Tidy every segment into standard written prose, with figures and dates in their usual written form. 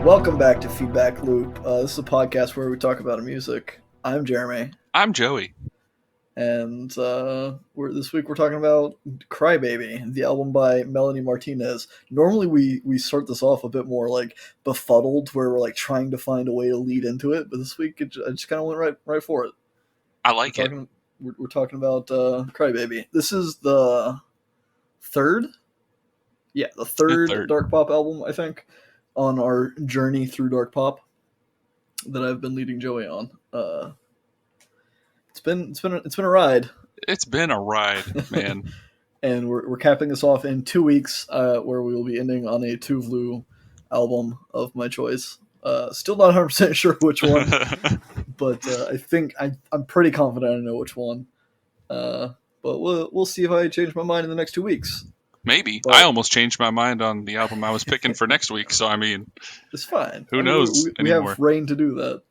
Welcome back to Feedback Loop. This is a podcast where we talk about music. I'm Jeremy, I'm Joey. and this week we're talking about "Crybaby," the album by Melanie Martinez. Normally we start this off a bit more like befuddled, where we're like trying to find a way to lead into it, but this week I just kind of went right for it. I like it. We're talking about "Crybaby." This is the third, the third dark pop album, I think, on our journey through dark pop that I've been leading Joey on. It's been a ride. It's been a ride, man. And we're capping this off in 2 weeks, where we will be ending on a Tuvlu album of my choice. Still not 100% sure which one, but I think I'm pretty confident I know which one. But we'll see if I change my mind in the next 2 weeks. Maybe. I almost changed my mind on the album I was picking for next week, so I mean, it's fine. Who knows we anymore? have reign to do that.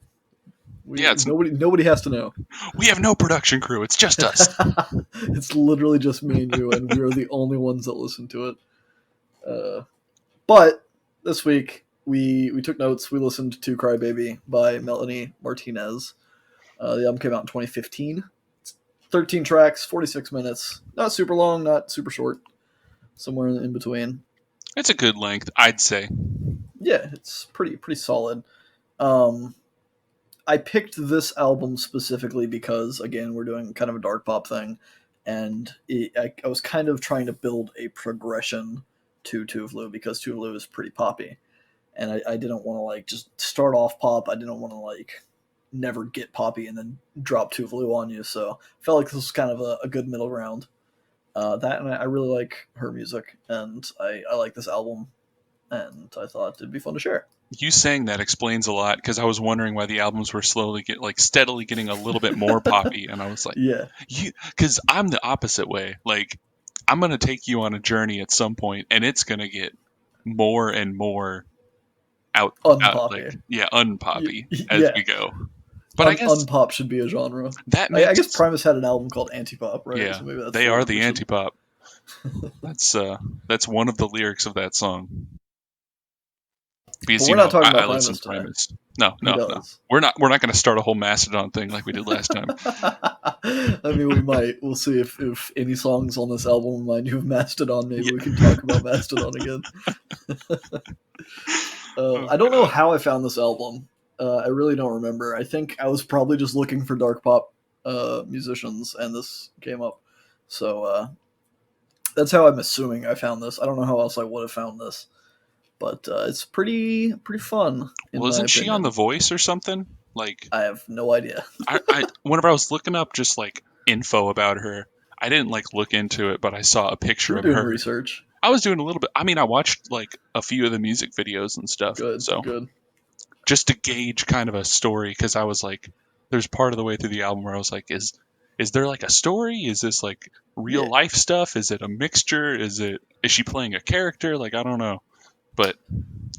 Nobody has to know. We have no production crew. It's just us. It's literally just me and you, and we are the only ones that listen to it. But this week we took notes. We listened to "Crybaby" by Melanie Martinez. The album came out in 2015. It's 13 tracks, 46 minutes. Not super long, not super short. Somewhere in between. It's a good length, I'd say. Yeah, it's pretty solid. I picked this album specifically because, again, we're doing kind of a dark pop thing, and I was kind of trying to build a progression to Tuvlu because Tuvlu is pretty poppy, and I didn't want to like just start off pop. I didn't want to like never get poppy and then drop Tuvlu on you. So I felt like this was kind of a good middle ground. That, and I really like her music, and I like this album, and I thought it'd be fun to share. You saying that explains a lot, because I was wondering why the albums were steadily getting a little bit more poppy, and I was like, yeah, because I'm the opposite way. Like, I'm gonna take you on a journey at some point, and it's gonna get more and more unpoppy as we go. But I guess unpop should be a genre. That I guess Primus had an album called Antipop, right? Yeah, so maybe that's they are the Antipop. That's one of the lyrics of that song. Because we're not talking about Primus. No. We're not going to start a whole Mastodon thing like we did last time. I mean, we might. We'll see if any songs on this album remind you of Mastodon. Maybe we can talk about Mastodon again. I don't know how I found this album. I really don't remember. I think I was probably just looking for dark pop musicians, and this came up. So that's how I'm assuming I found this. I don't know how else I would have found this, but it's pretty fun. Wasn't she on The Voice or something? Like, I have no idea. I whenever I was looking up just like info about her, I didn't like look into it, but I saw a picture of her. Research. I was doing a little bit. I mean, I watched like a few of the music videos and stuff. Good. Just to gauge kind of a story, because I was like, there's part of the way through the album where I was like, is there like a story? Is this like real life stuff? Is it a mixture? Is she playing a character? Like, I don't know. But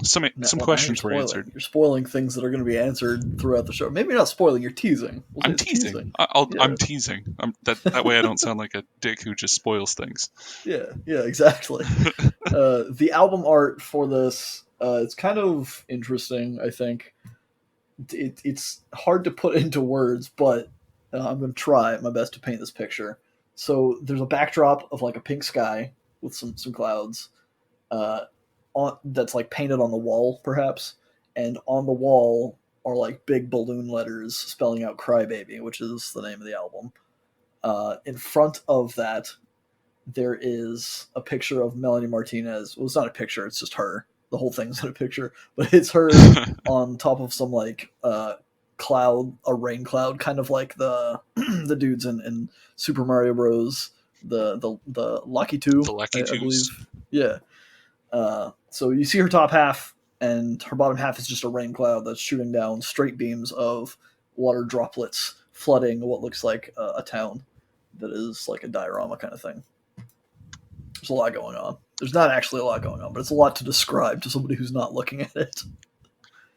some questions were answered. You're spoiling things that are going to be answered throughout the show. Maybe you're not spoiling, you're teasing. I'm teasing. I'm teasing. That way I don't sound like a dick who just spoils things. Yeah, exactly. The album art for this, it's kind of interesting, I think. It's hard to put into words, but I'm going to try my best to paint this picture. So there's a backdrop of like a pink sky with some clouds that's like painted on the wall, perhaps. And on the wall are like big balloon letters spelling out "Crybaby," which is the name of the album. In front of that, there is a picture of Melanie Martinez. Well, it's not a picture, it's just her. The whole thing's not a picture, but it's her on top of some like cloud, a rain cloud, kind of like the the dudes in Super Mario Bros. The Lucky Two, I believe. Yeah. So you see her top half, and her bottom half is just a rain cloud that's shooting down straight beams of water droplets, flooding what looks like a town that is like a diorama kind of thing. There's a lot going on. There's not actually a lot going on, but it's a lot to describe to somebody who's not looking at it.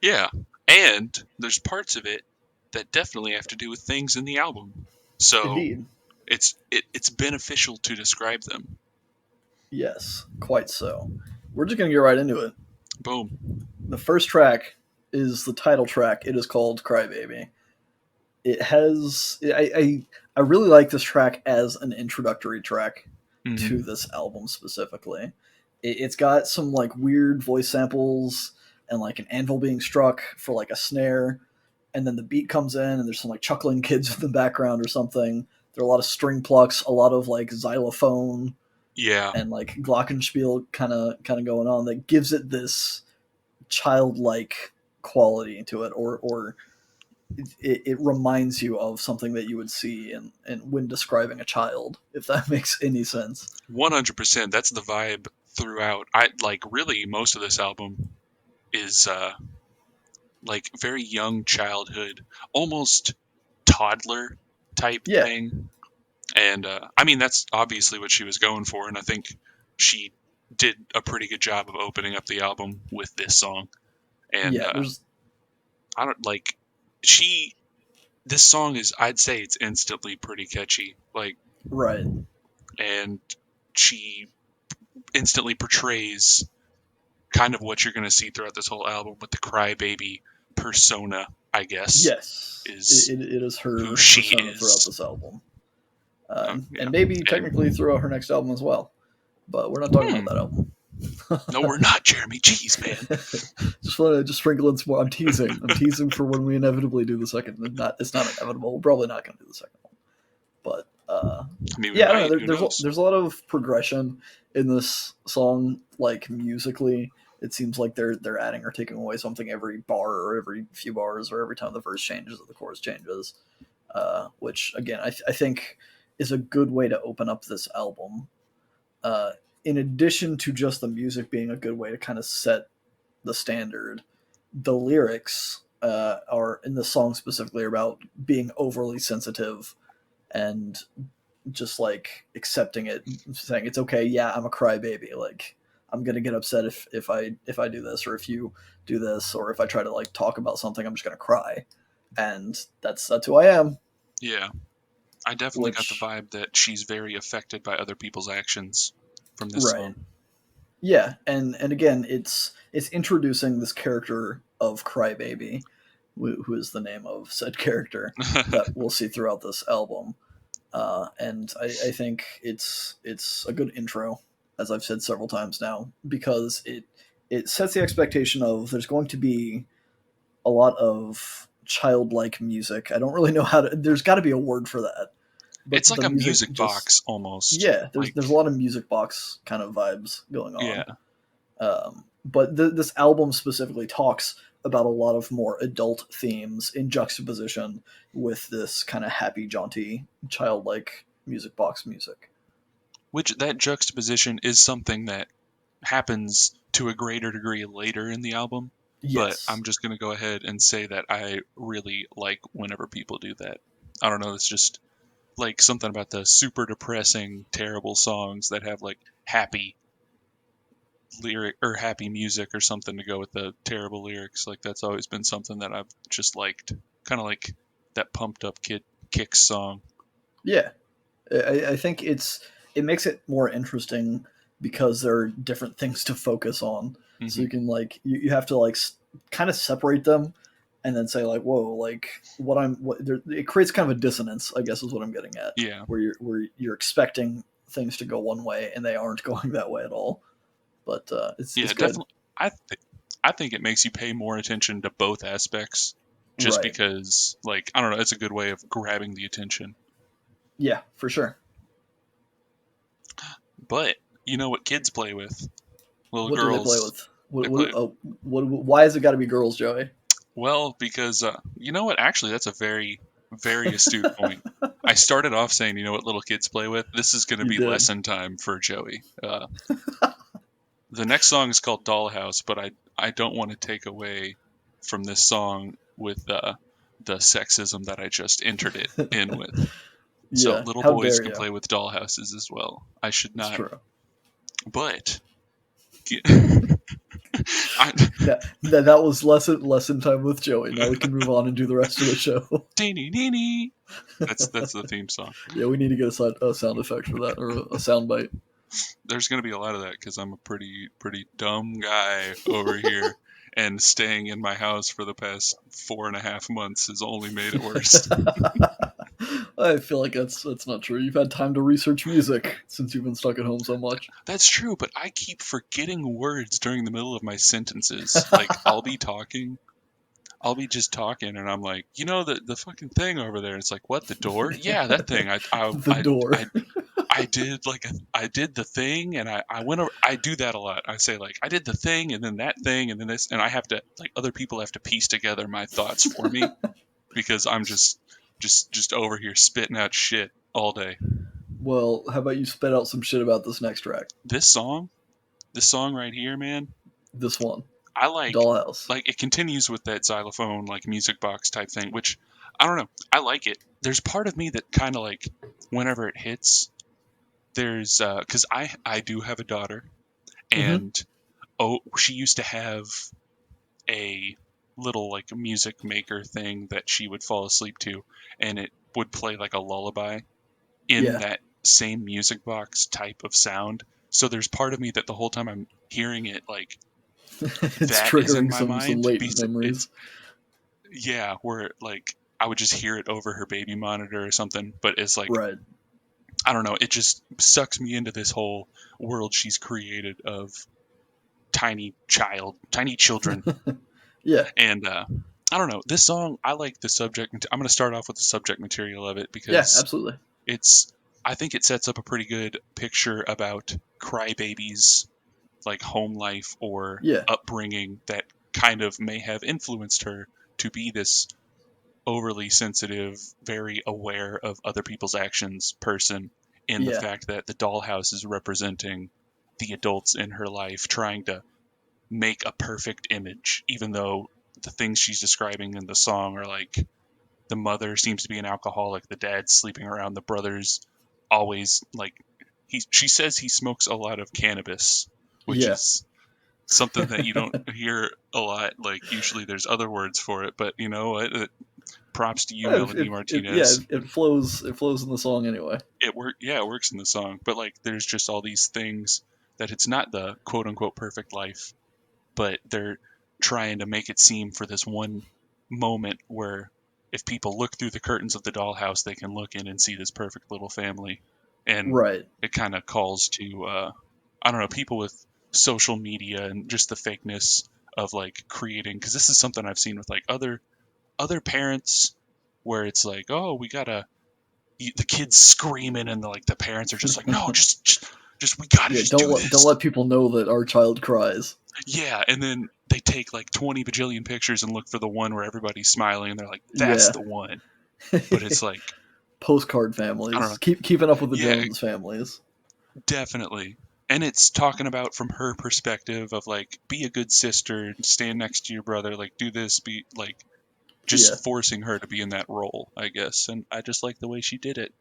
Yeah, and there's parts of it that definitely have to do with things in the album. So Indeed. It's beneficial to describe them. Yes, quite so. We're just going to get right into it. Boom. The first track is the title track. It is called "Crybaby." It has I really like this track as an introductory track to Hmm. this album specifically. It's got some like weird voice samples and like an anvil being struck for like a snare, and then the beat comes in and there's some like chuckling kids in the background or something. There are a lot of string plucks, a lot of like xylophone Yeah, and like glockenspiel kind of going on that gives it this childlike quality to it, or it reminds you of something that you would see in when describing a child, if that makes any sense. 100%. That's the vibe throughout. I like really most of this album is like very young childhood, almost toddler type Yeah, thing. And I mean, that's obviously what she was going for, and I think she did a pretty good job of opening up the album with this song. And yeah. There's I don't like she. This song is, I'd say, it's instantly pretty catchy. Like, right. and she instantly portrays kind of what you're going to see throughout this whole album with the crybaby persona. I guess Yes, is it is who her she persona throughout is. this album, Yeah, and maybe technically and throughout her next album as well. But we're not talking about that album. no, we're not, Jeremy. Jeez, man. Just want to just sprinkle in some more. I'm teasing. I'm teasing for when we inevitably do the second. It's not inevitable. We're probably not going to do the second one. But I mean, we yeah, I don't know. might. Who knows? There's a lot of progression in this song, like musically. It seems like they're adding or taking away something every bar or every few bars or every time the verse changes or the chorus changes. Which again, I think is a good way to open up this album. Uh, in addition to just the music being a good way to kind of set the standard, the lyrics are in the song specifically are about being overly sensitive and just like accepting it, saying it's okay. Yeah, I'm a crybaby. Like I'm gonna get upset if I do this, or if you do this, or if I try to like talk about something, I'm just gonna cry, and that's who I am. Yeah, I definitely got the Which vibe that she's very affected by other people's actions from this right, song. yeah, and again, it's introducing this character of Crybaby, who is the name of said character that we'll see throughout this album. And I think it's a good intro, as I've said several times now, because it sets the expectation of there's going to be a lot of childlike music. I don't really know how to. There's got to be a word for that, but It's like the a music music just box almost. yeah. Like, There's a lot of music box kind of vibes going yeah, on. But this album specifically talks about a lot of more adult themes in juxtaposition with this kind of happy, jaunty, childlike music box music. which that juxtaposition is something that happens to a greater degree later in the album. But Yes. I'm just going to go ahead and say that I really like whenever people do that. I don't know, it's just like something about the super depressing, terrible songs that have like happy lyric or happy music or something to go with the terrible lyrics. Like that's always been something that I've just liked. Kind of like that pumped up kid kicks song. Yeah. I think it makes it more interesting because there are different things to focus on. So Hmm. you can like you have to like kind of separate them and then say like whoa like it creates kind of a dissonance, I guess is what I'm getting at, Yeah, where you're expecting things to go one way and they aren't going that way at all. But it's yeah, good. definitely. I think it makes you pay more attention to both aspects, just Right. because, like, I don't know, it's a good way of grabbing the attention. Yeah, for sure. But you know what kids play with? Little What do they play girls, with? they play. Why has it got to be girls, Joey? Well, because you know what? Actually, that's a very astute point. I started off saying, you know what little kids play with? This is going to You be did. lesson time for Joey. The next song is called Dollhouse, but I don't want to take away from this song with the sexism that I just entered it in with. So Yeah. little How boys dare can you? play with dollhouses as well. I should It's not, true. but I, That was lesson time with Joey. Now we can move on and do the rest of the show. that's the theme song. Yeah, we need to get a sound effect for that or a sound bite. There's gonna be a lot of that because I'm a pretty dumb guy over here. and staying in my house for the past 4.5 months has only made it worse. I feel like that's not true. You've had time to research music since you've been stuck at home so much. That's true, but I keep forgetting words during the middle of my sentences. Like I'll be just talking, and I'm like, the fucking thing over there. It's like, what, the door? Yeah, that thing. The door. I did I did the thing, and I went over. I do that a lot. I say like I did the thing, and then that thing, and then this, and I have to like other people have to piece together my thoughts for me because I'm just over here spitting out shit all day. Well, how about you spit out some shit about this next track? This song, this song right here, man. This one, I Dollhouse. like it continues with that xylophone like music box type thing, which I don't know. I like it. There's part of me that kind of like whenever it hits, there's because I do have a daughter, Mm-hmm. and oh, she used to have a little like music maker thing that she would fall asleep to, and it would play like a lullaby in Yeah, that same music box type of sound. So there's part of me that the whole time I'm hearing it, like it's that is in triggering my some mind. latent Because it's memories. yeah, where like I would just hear it over her baby monitor or something. But it's like Right. I don't know, it just sucks me into this whole world she's created of tiny children. Yeah. And I don't know, this song I like the subject. I'm going to start off with the subject material of it Yeah. because Absolutely. it's I think it sets up a pretty good picture about crybabies like home life or Yeah. upbringing that kind of may have influenced her to be this overly sensitive, very aware of other people's actions person, in the Yeah. fact that the dollhouse is representing the adults in her life trying to make a perfect image, even though the things she's describing in the song are like the mother seems to be an alcoholic, the dad's sleeping around, the brother's always like she says he smokes a lot of cannabis, which Yeah. is something that you don't hear a lot. Like usually there's other words for it, but you know what? Props to you, Melanie Yeah. Martinez. It flows. It flows in the song anyway. Yeah, it works in the song. But like, there's just all these things that it's not the quote unquote perfect life, but they're trying to make it seem for this one moment where if people look through the curtains of the dollhouse, they can look in and see this perfect little family, and Right. it kind of calls to I don't know, people with social media and just the fakeness of like creating, because this is something I've seen with like other parents where it's like, oh, we gotta the kids screaming and like the parents are just like, no, just we gotta Yeah. just do Don't this. let people know that our child cries. Yeah, and then they take like 20 bajillion pictures and look for the one where everybody's smiling and they're like, that's Yeah. the one. But it's like, Postcard I don't know. families. Keeping up with the Yeah, Jones families. definitely. And it's talking about from her perspective of like, be a good sister, stand next to your brother, like do this, be like Yeah. just forcing her to be in that role, I guess. And I just like the way she did it.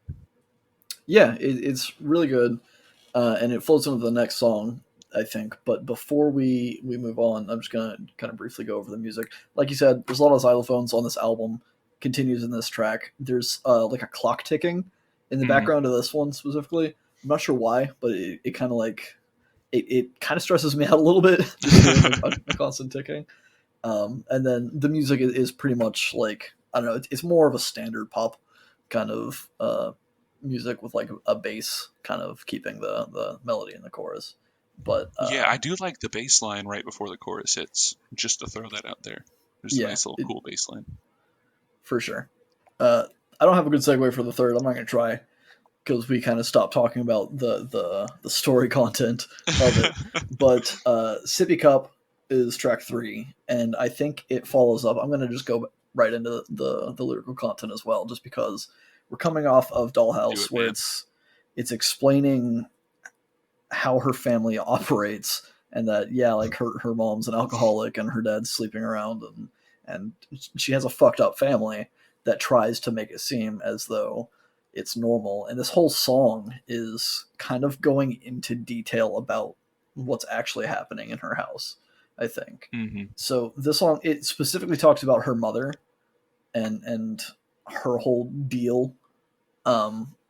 Yeah. It's really good. And it flows into the next song, I think. But before we move on, I'm just gonna kind of briefly go over the music. Like you said, there's a lot of xylophones on this album. Continues in this track. There's like a clock ticking in the Hmm. background of this one specifically. I'm not sure why, but it kind of like it kind of stresses me out a little bit just hearing a constant ticking. And then the music is pretty much like I don't know. It's more of a standard pop kind of music with like a bass kind of keeping the melody in the chorus. But Yeah, I do like the bass line right before the chorus hits, just to throw that out there. There's a yeah, nice little cool bass line. for sure. Uh, I don't have a good segue for the third. I'm not going to try because we kind of stopped talking about the story content of it. But Sippy Cup is track 3, and I think it follows up. I'm going to just go right into the lyrical content as well, just because we're coming off of Do Dollhouse, it, where man. it's explaining how her family operates, and that yeah, like her mom's an alcoholic and her dad's sleeping around, and she has a fucked up family that tries to make it seem as though it's normal. And this whole song is kind of going into detail about what's actually happening in her house, I think. Hmm. So this song, it specifically talks about her mother and her whole deal,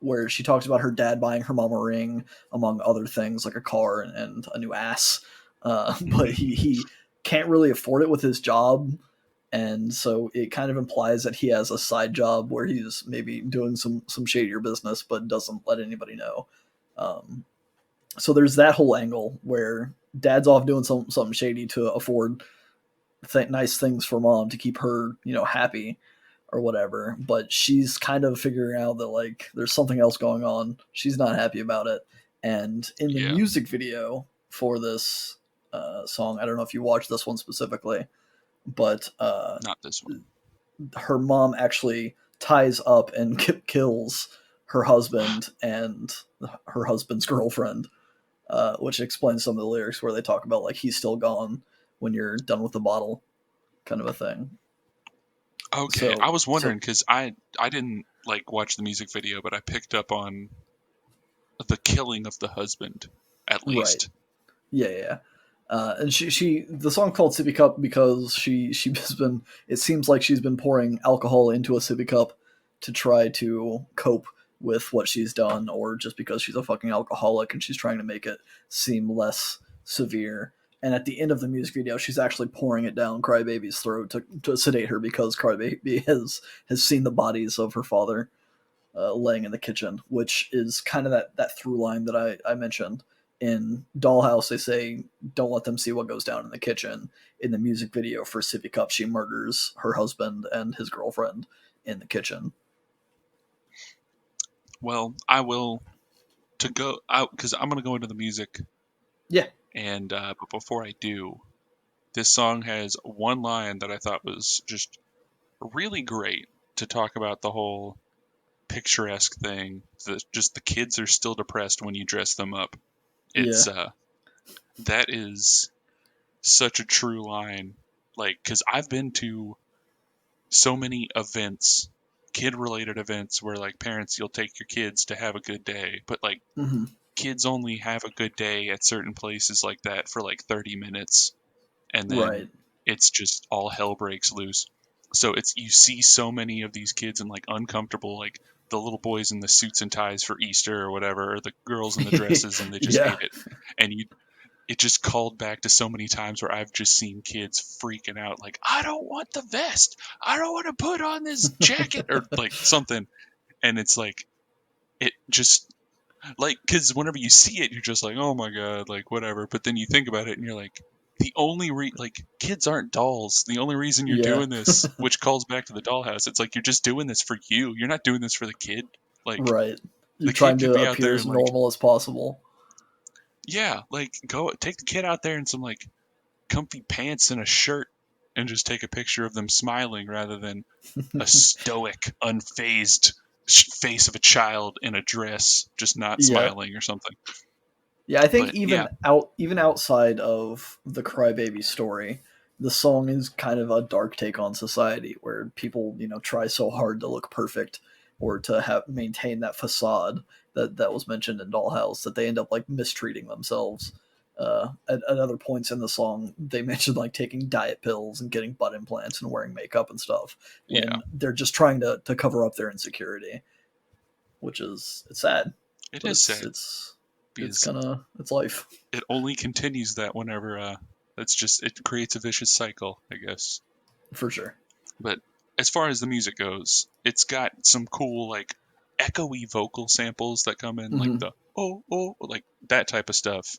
where she talks about her dad buying her mom a ring, among other things like a car and a new ass. But Hmm. he can't really afford it with his job, and so it kind of implies that he has a side job where he's maybe doing some shadier business but doesn't let anybody know. Um, so there's that whole angle where dad's off doing something shady to afford nice things for mom to keep her, happy or whatever. But she's kind of figuring out that like there's something else going on. She's not happy about it. And in the Yeah, music video for this song, I don't know if you watched this one specifically, but not this one. her mom actually ties up and kills her husband and her husband's girlfriend, which explains some of the lyrics where they talk about like he's still gone when you're done with the bottle, kind of a thing. Okay, So I was so wondering because I didn't like watch the music video, but I picked up on the killing of the husband at right, least. yeah. And she the song called Sippy Cup because she's been, it seems like she's been pouring alcohol into a sippy cup to try to cope with what she's done, or just because she's a fucking alcoholic and she's trying to make it seem less severe. And at the end of the music video, she's actually pouring it down Crybaby's throat to sedate her because Crybaby has seen the bodies of her father laying in the kitchen, which is kind of that through line that I mentioned. In Dollhouse, they say, don't let them see what goes down in the kitchen. In the music video for Sippy Cup, she murders her husband and his girlfriend in the kitchen. Well, I will to go out because I'm gonna go into the music, Yeah. and but before I do, this song has one line that I thought was just really great to talk about the whole picturesque thing. Just the kids are still depressed when you dress them up. Yeah. It's that is such a true line. Like, because I've been to so many events, kid related events, where like parents, you'll take your kids to have a good day, but like Hmm. kids only have a good day at certain places like that for like 30 minutes, and then Right. it's just all hell breaks loose. So it's, you see so many of these kids in like uncomfortable, like the little boys in the suits and ties for Easter or whatever, or the girls in the dresses and they just Yeah. hate it. And you, it just called back to so many times where I've just seen kids freaking out, like, I don't want the vest, I don't want to put on this jacket, or like something. And it's like, it just, like, because whenever you see it, you're just like, oh my god, like whatever. But then you think about it, and you're like, the only like kids aren't dolls. The only reason you're Yeah. doing this, which calls back to the dollhouse, it's like you're just doing this for you. You're not doing this for the kid. Like Right. You're the kid trying could to be out appear there as and like, normal as possible. yeah, like go take the kid out there in some like comfy pants and a shirt, and just take a picture of them smiling rather than a stoic, unfazed face of a child in a dress, just not Yeah. smiling or something. Yeah, I think But yeah, even outside of the Crybaby story, the song is kind of a dark take on society where people, try so hard to look perfect or to have maintain that facade that was mentioned in Dollhouse that they end up like mistreating themselves. At other points in the song, they mention like taking diet pills and getting butt implants and wearing makeup and stuff yeah, when they're just trying to cover up their insecurity, which is it's sad, it but is it's sad it's it's because kind of it's life. it only continues that whenever it's just, it creates a vicious cycle, I guess. For sure. But as far as the music goes, it's got some cool like echoey vocal samples that come in, like Hmm. the oh, like that type of stuff.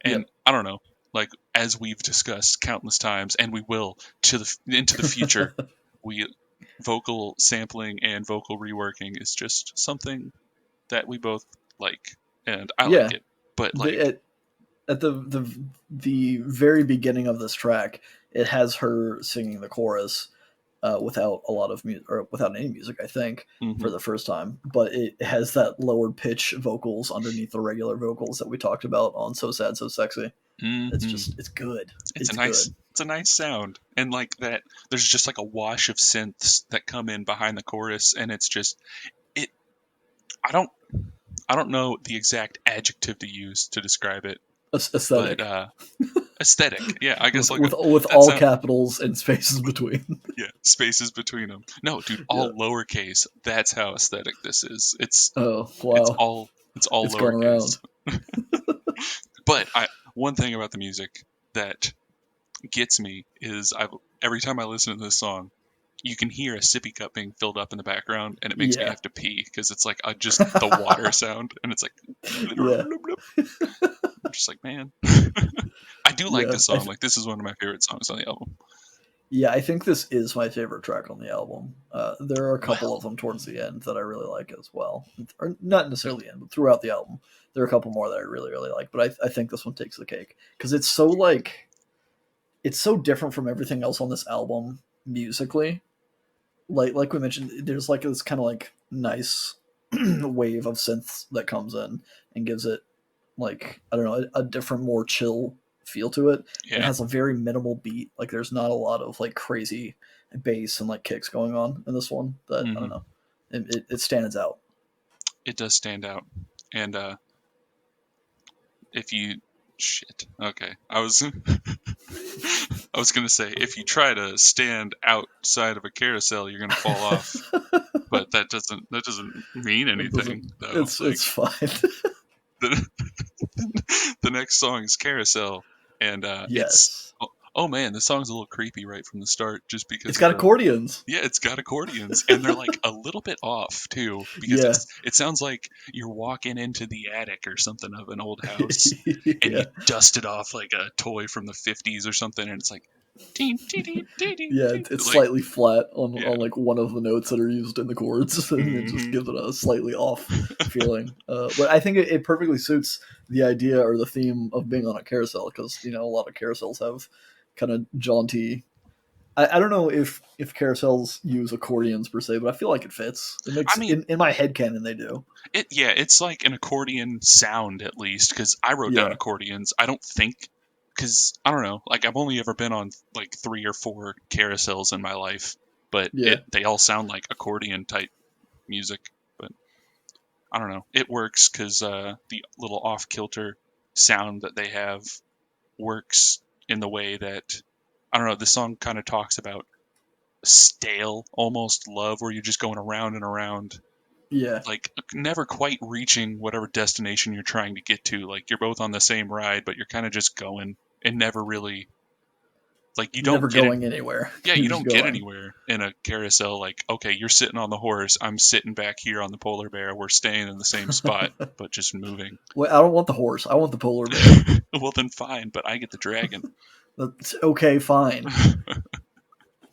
And Yep. I don't know, like as we've discussed countless times, and we will to the into the future, we vocal sampling and vocal reworking is just something that we both like, and I like Yeah. it. But The, like, at the very beginning of this track, it has her singing the chorus without a lot of music or without any music, I think, for hmm the first time. But it has that lowered pitch vocals underneath the regular vocals that we talked about on "So Sad, So Sexy." hmm It's good. it's a It's nice, good. it's a nice sound, and like that, there's just like a wash of synths that come in behind the chorus, and it's just it. I don't, I don't know the exact adjective to use to describe it, but Aesthetic aesthetic. Yeah, I guess with like a, with that all sound. capitals and spaces between. Yeah, spaces between them. No, dude, Yeah. all lowercase. That's how aesthetic this is. Oh It's wow, all, it's all it's gone around. lowercase. But I, one thing about the music that gets me is every time I listen to this song, you can hear a sippy cup being filled up in the background, and it makes me Yeah, have to pee because it's like just the water sound, and it's like, yeah, I'm just like, man, I do like yeah. this song. Like, this is one of my favorite songs on the album. Yeah, I think this is my favorite track on the album. There are a couple Well, of them towards the end that I really like as well, or not necessarily in, but throughout the album, there are a couple more that I really really like. But I think this one takes the cake because it's so like it's so different from everything else on this album musically. Like we mentioned, there's like this kind of like nice wave of synths that comes in and gives it like I don't know a different, more chill feel to it. It yeah, has a very minimal beat. Like there's not a lot of like crazy bass and like kicks going on in this one. That I don't hmm know. It stands out. it does stand out. And if you shit, okay, I was gonna say if you try to stand outside of a carousel, you're gonna fall off. But that doesn't mean It doesn't. anything though. It's Like fine. the the next song is Carousel, and it's Yes, oh man, the song's a little creepy right from the start, just it's because of got the accordions. yeah, it's got accordions, and they're like a little bit off too, because Yeah, it sounds like you're walking into the attic or something of an old house, and you yeah. dust it off like a toy from the 50s or something, and it's like, ding, ding, ding, ding, ding, Yeah, ding. it's Like slightly flat yeah, on like one of the notes that are used in the chords, and it just hmm gives it a slightly off feeling. But I think it perfectly suits the idea or the theme of being on a carousel because a lot of carousels have kind of jaunty. I don't know if carousels use accordions per se, but I feel like it fits. It I makes mean, in my head canon they do. it's like an accordion sound at least, because I wrote down Yeah, accordions. I don't think, because I don't know, like I've only ever been on like 3 or 4 carousels in my life, but yeah, they all sound like accordion type music. But I don't know, it works because the little off kilter sound that they have works in the way that I don't know. The song kind of talks about stale, almost love, where you're just going around and around, yeah. like never quite reaching whatever destination you're trying to get to. Like you're both on the same ride, but you're kind of just going and never really like you You're don't never get it. going anywhere. Yeah, You're you just don't get going. anywhere in a carousel. Like, okay, you're sitting on the horse, I'm sitting back here on the polar bear. We're staying in the same spot, but just moving. Wait, I don't want the horse. I want the polar bear. Well, then fine, but I get the dragon. That's okay, fine.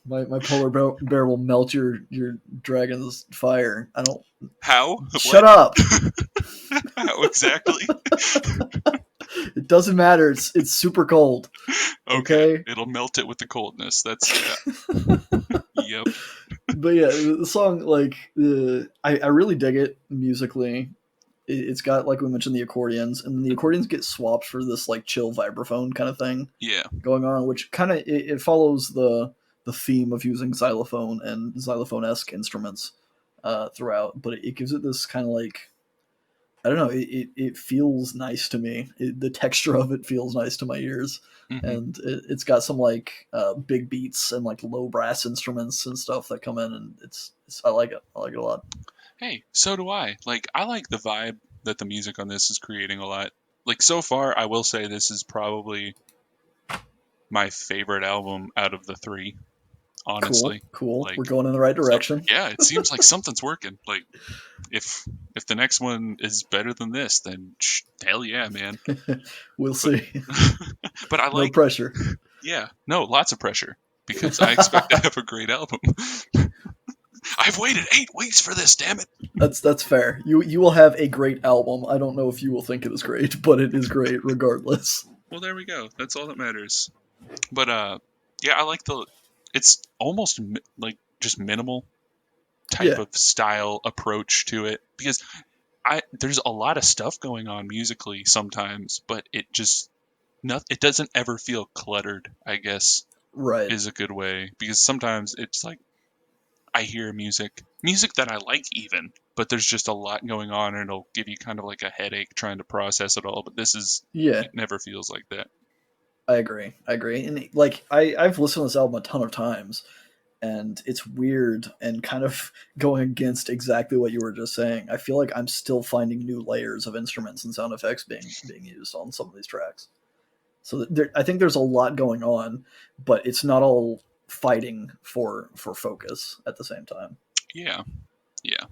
My polar bear will melt your dragon's fire. I don't. How? Shut What? up. How exactly? It doesn't matter. It's super cold. Okay, Okay. it'll melt it with the coldness. That's yeah. Yep. But yeah, the song like I really dig it musically. It's got like we mentioned the accordions, and then the accordions get swapped for this like chill vibraphone kind of thing Yeah. going on, which kind of it follows the theme of using xylophone and xylophone esque instruments throughout, but it gives it this kind of like I don't know. It feels nice to me. The texture of it feels nice to my ears, hmm and it's got some like big beats and like low brass instruments and stuff that come in, and it's I like it. I like it a lot. Hey, so do I. Like, I like the vibe that the music on this is creating a lot. Like, so far, I will say this is probably my favorite album out of the 3, Cool, honestly. cool. We're Like, going in the right so direction. yeah, it seems like something's working. Like, if the next one is better than this, then hell yeah, man. We'll But see. but I No like, pressure. yeah, no, lots of pressure because I expect to have a great album. I've waited 8 weeks for this, damn it. That's fair. You will have a great album. I don't know if you will think it is great, but it is great regardless. Well, there we go. That's all that matters. But yeah, I like the. It's almost like just minimal type Yeah, of style approach to it because there's a lot of stuff going on musically sometimes, but it doesn't ever feel cluttered. I guess right. is a good way because sometimes it's like I hear music that I like even, but there's just a lot going on and it'll give you kind of like a headache trying to process it all. But Yeah, it never feels like that. I agree. I agree. And like I've listened to this album a ton of times, and it's weird and kind of going against exactly what you were just saying. I feel like I'm still finding new layers of instruments and sound effects being used on some of these tracks. So I think there's a lot going on, but it's not all fighting for focus at the same time. Yeah, yeah.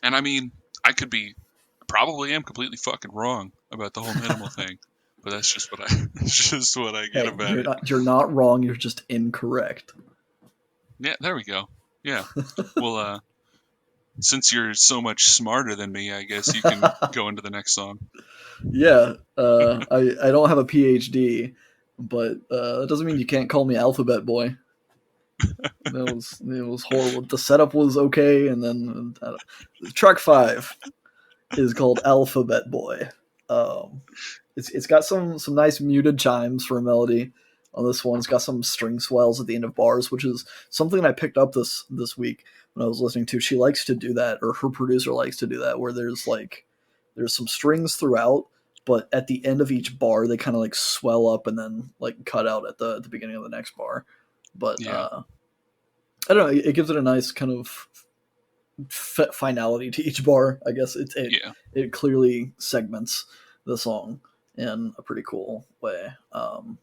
And I mean, I could be, probably am completely fucking wrong about the whole minimal thing, but that's just what I, that's just what I get Hey, about it. you're not wrong. You're just incorrect. Yeah, there we go. Yeah. Well, since you're so much smarter than me, I guess you can go into the next song. Yeah, I don't have a PhD, but that doesn't mean you can't call me Alphabet Boy. It was horrible. The setup was okay, and then track 5 is called Alphabet Boy. Um, it's got some nice muted chimes for a melody on this one. It's got some string swells at the end of bars, which is something I picked up this week when I was listening to. She likes to do that, or her producer likes to do that, where there's some strings throughout, but at the end of each bar they kind of like swell up and then like cut out at the beginning of the next bar. But Yeah. I don't know. It gives it a nice kind of finality to each bar. I guess Yeah. it clearly segments the song in a pretty cool way. I mean,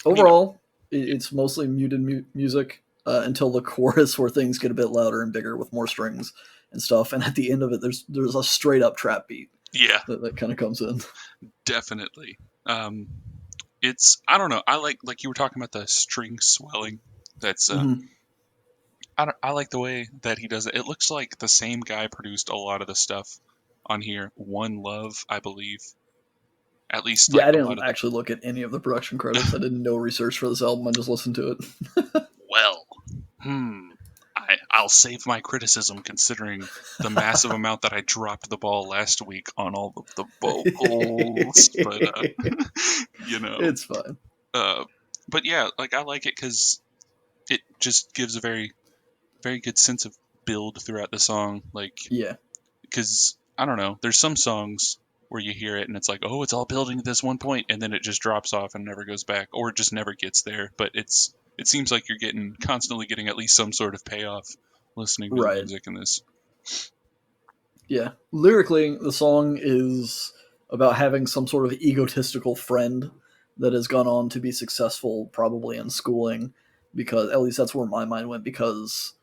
Overall, it's mostly muted music until the chorus, where things get a bit louder and bigger with more strings and stuff. And at the end of it, there's a straight up trap beat yeah, that kind of comes in. definitely. It's, I don't know. I like you were talking about the string swelling. That's Mm-hmm. I like the way that he does it. It looks like the same guy produced a lot of the stuff on here. One Love, I believe. At least Yeah, like I a lot didn't of the, actually look at any of the production credits. I did no research for this album. I just listened to it. well, hmm. I'll save my criticism considering the massive amount that I dropped the ball last week on all of the vocals. But you know, It's fine. uh, but yeah, like I like it because it just gives a very good sense of build throughout the song. Like, Yeah, because I don't know, there's some songs where you hear it and it's like, oh, it's all building to this one point, and then it just drops off and never goes back, or it just never gets there. But it seems like you're getting constantly getting at least some sort of payoff listening to the right. music in this. Yeah. Lyrically, the song is about having some sort of egotistical friend that has gone on to be successful, probably in schooling, because at least that's where my mind went. Because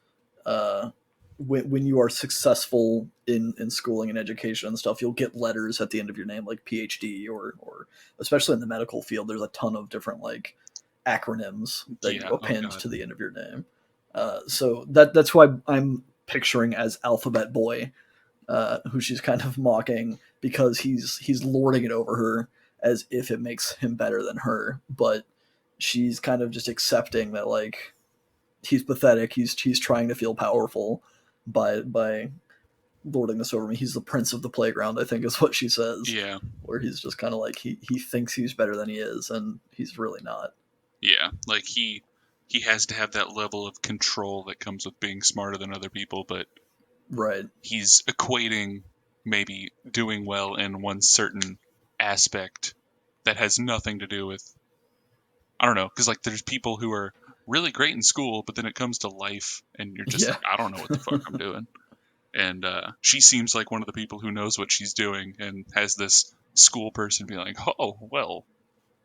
uh, when you are successful in schooling and education and stuff, you'll get letters at the end of your name, like PhD, or especially in the medical field, there's a ton of different like acronyms that you Yeah. Oh append God. to the end of your name. So that's why I'm picturing as Alphabet Boy, who she's kind of mocking because he's lording it over her as if it makes him better than her, but she's kind of just accepting that like he's pathetic. He's trying to feel powerful by lording this over me. He's the prince of the playground, I think is what she says, Yeah. where he's just kind of like he thinks he's better than he is, and he's really not. Yeah. Like he has to have that level of control that comes with being smarter than other people, but Right. he's equating maybe doing well in one certain aspect that has nothing to do with, I don't know, because like there's people who are really great in school, but then it comes to life and you're just Yeah. like, I don't know what the fuck I'm doing. And she seems like one of the people who knows what she's doing and has this school person be like, oh well,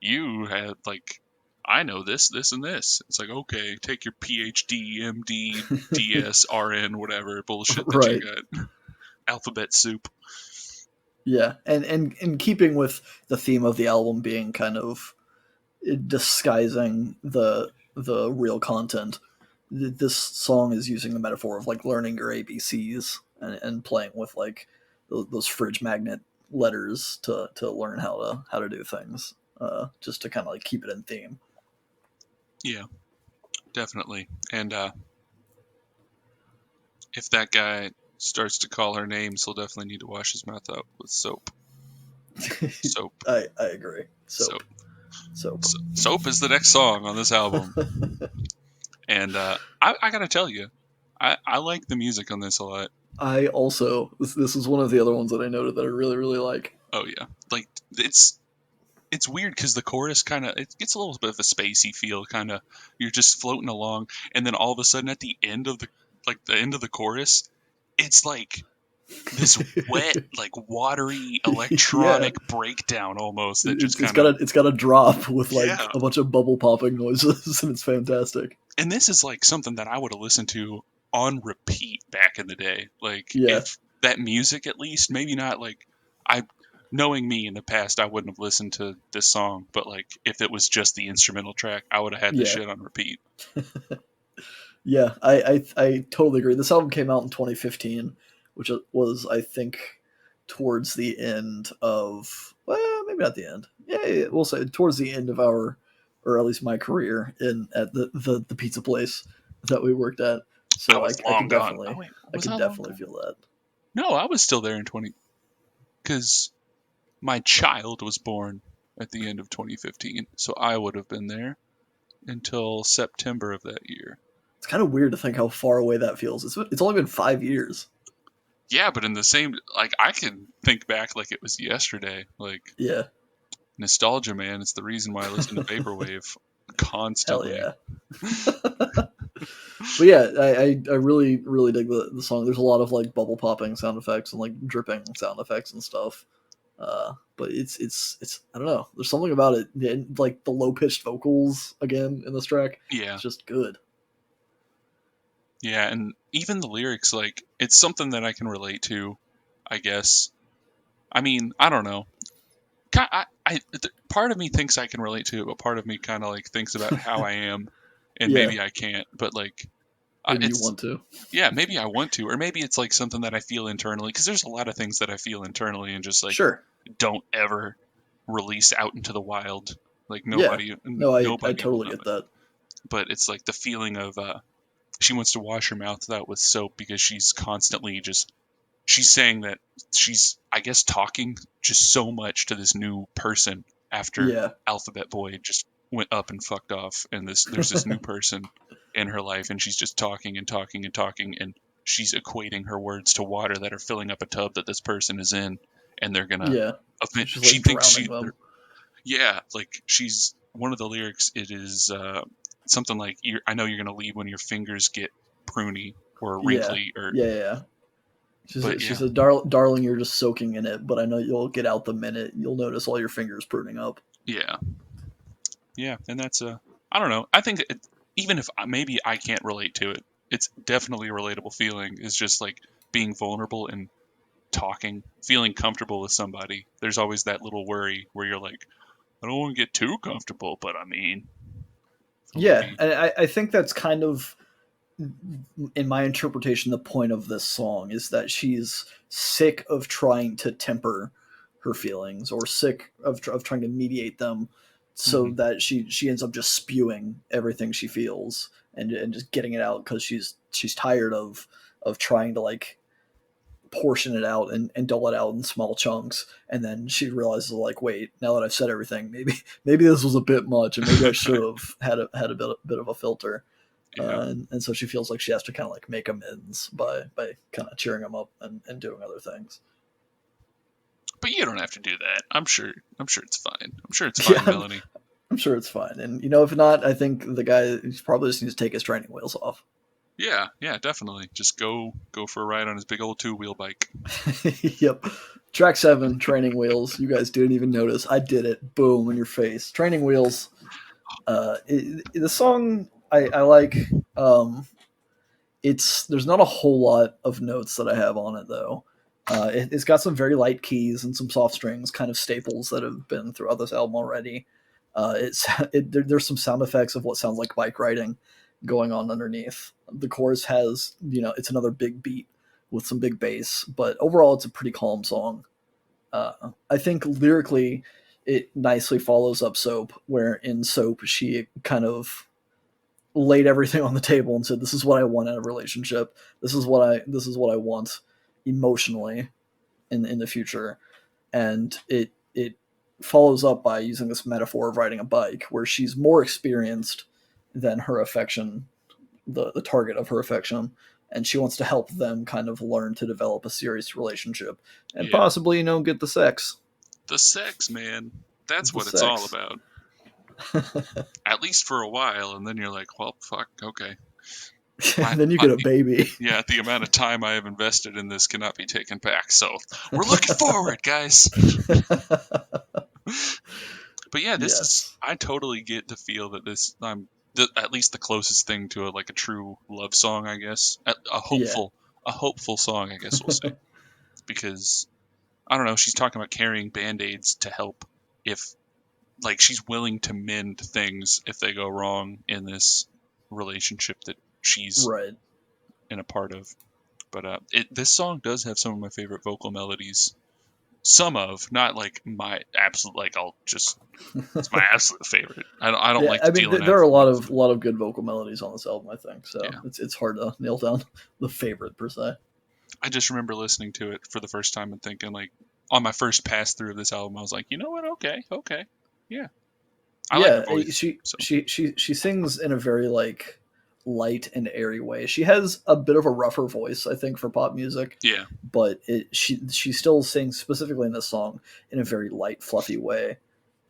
you had like, I know this and this. It's like, okay, take your PhD, MD, DS, RN, whatever bullshit that you Right. got. Alphabet soup. Yeah. And in keeping with the theme of the album being kind of disguising the real content, this song is using the metaphor of like learning your ABCs and playing with like those fridge magnet letters to learn how to do things, just to kind of like keep it in theme. Yeah, definitely. And if that guy starts to call her names, he'll definitely need to wash his mouth out with soap. Soap. I agree. Soap. Soap. Soap is the next song on this album. And I gotta tell you, I like the music on this a lot. I also this is one of the other ones that I noted that I really like. Oh yeah, like it's weird because the chorus kind of, it gets a little bit of a spacey feel, kind of you're just floating along, and then all of a sudden at the end of the, like the end of the chorus, it's like this wet, like watery Yeah, electronic breakdown almost that just it's kind got of, it's got a drop with like yeah. a bunch of bubble popping noises, and it's fantastic. And this is like something that I would have listened to on repeat back in the day. Like Yeah, if that music, at least, maybe not like I, knowing me in the past, I wouldn't have listened to this song, but like if it was just the instrumental track, I would have had this yeah, shit on repeat. yeah. I totally agree. This album came out in 2015, which was I think towards the end of, well, maybe not the end. Yeah, we'll say towards the end of our, or at least my career in at the pizza place that we worked at. I So was I long could gone. Oh definitely wait, I was could I long definitely gone? feel that. No, I was still there in 20, because my child was born at the end of 2015, so I would have been there until September of that year. It's kind of weird to think how far away that feels. It's only been 5 years. Yeah, but in the same, like, I can think back like it was yesterday. Like, Yeah, nostalgia, man. It's the reason why I listen to Vaporwave hell constantly. yeah. But yeah, I really dig the song. There's a lot of like bubble popping sound effects and like dripping sound effects and stuff. But it's I don't know. There's something about it, and, like the low pitched vocals again in this track. Yeah, It's just good. yeah, and even the lyrics, like, it's something that I can relate to, I guess. I mean, I don't know. Part of me thinks I can relate to it, but part of me kind of like thinks about how I am, and Yeah, maybe I can't. But like, maybe you it's, want to. yeah, maybe I want to, or maybe it's like something that I feel internally. Because there's a lot of things that I feel internally, and just like Sure. don't ever release out into the wild. Like Yeah. nobody, No, I nobody will totally know get it. that. But it's like the feeling of she wants to wash her mouth out with soap because she's constantly just, she's saying that she's, I guess, talking just so much to this new person after Yeah. Alphabet Boy just went up and fucked off, and there's this new person in her life, and she's just talking and talking and talking, and she's equating her words to water that are filling up a tub that this person is in, and they're gonna, Yeah. So she's she like thinks drowning them. yeah, like she's, one of the lyrics, it is something like, I know you're gonna leave when your fingers get pruny or Yeah. wrinkly, or, Yeah. but She yeah, said, Darling, you're just soaking in it, but I know you'll get out the minute you'll notice all your fingers pruning up." yeah, yeah, and that's a, I don't know. I think even if maybe I can't relate to it, it's definitely a relatable feeling. Is just like being vulnerable and talking, feeling comfortable with somebody. There's always that little worry where you're like, I don't want to get too comfortable, but I mean, so Yeah, maybe, and I think that's kind of, in my interpretation, the point of this song is that she's sick of trying to temper her feelings, or sick of trying to mediate them, so hmm, that she ends up just spewing everything she feels, and just getting it out because she's tired of trying to like portion it out and dole it out in small chunks, and then she realizes like, wait, now that I've said everything, maybe this was a bit much, and maybe I should have had a bit of a filter. yeah. And so she feels like she has to kind of like make amends by kind of cheering him up and doing other things. But you don't have to do that. I'm sure. I'm sure it's fine. I'm sure it's Yeah, fine, Melanie. I'm sure it's fine. And if not, I think the guy probably just needs to take his training wheels off. Yeah, yeah, definitely. Just go for a ride on his big old two-wheel bike. Yep. Track 7, training wheels. You guys didn't even notice. I did it. Boom in your face. Training wheels. The song I like. There's not a whole lot of notes that I have on it though. It's got some very light keys and some soft strings, kind of staples that have been throughout this album already. There's some sound effects of what sounds like bike riding going on underneath. The chorus has, it's another big beat with some big bass, but overall it's a pretty calm song. I think lyrically it nicely follows up Soap, where in Soap she kind of laid everything on the table and said, "This is what I want in a relationship. This is what I want emotionally in the future." And it follows up by using this metaphor of riding a bike, where she's more experienced than her affection, the target of her affection, and she wants to help them kind of learn to develop a serious relationship and Yeah. possibly, get the sex. The sex, man. That's The what it's all sex. about. At least for a while, and then you're like, well, fuck, okay. My, Then you get a baby. yeah, the amount of time I have invested in this cannot be taken back. So we're looking forward, guys. But yeah, this is, Yes. I totally get the feel that this, at least the closest thing to a true love song, I guess. Yeah. A hopeful song, I guess we'll say. Because, I don't know, she's talking about carrying band-aids to help if, like, she's willing to mend things if they go wrong in this relationship that she's Right. in a part of. But this song does have some of my favorite vocal melodies. Some of, not like my absolute, like I'll just, it's my absolute favorite. I don't Yeah, like I mean, stealing there are a lot accolades, of but good vocal melodies on this album. I think so. yeah. It's hard to nail down the favorite per se. I just remember listening to it for the first time and thinking, like, on my first pass through of this album, I was like, you know what? Okay, yeah, I like her Yeah, voice. she So she sings in a very like light and airy way. She has a bit of a rougher voice, I think, for pop music, yeah, but she still sings specifically in this song in a very light, fluffy way.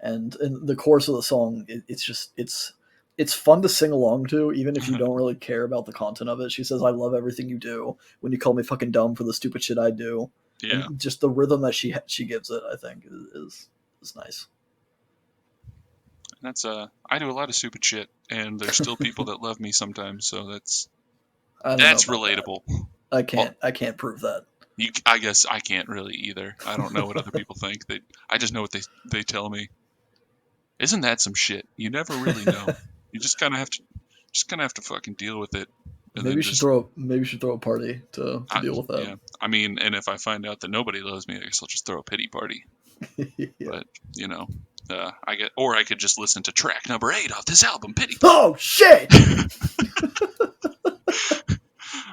And in the chorus of the song, it's just it's fun to sing along to, even if you don't really care about the content of it. She says, "I love everything you do. When you call me fucking dumb for the stupid shit I do," yeah. and just the rhythm that she gives it, I think, is nice. That's I do a lot of stupid shit, and there's still people that love me sometimes. So I don't know that's about that. relatable. Well, I can't prove that. I guess I can't really either. I don't know what other people think. I just know what they tell me. Isn't that some shit? You never really know. You just kind of have to fucking deal with it, and then just Maybe you should throw a party to deal with that. yeah. I mean, and if I find out that nobody loves me, I guess I'll just throw a pity party. Yeah. But you know, or I could just listen to track number 8 off this album, Pity Party. Oh shit!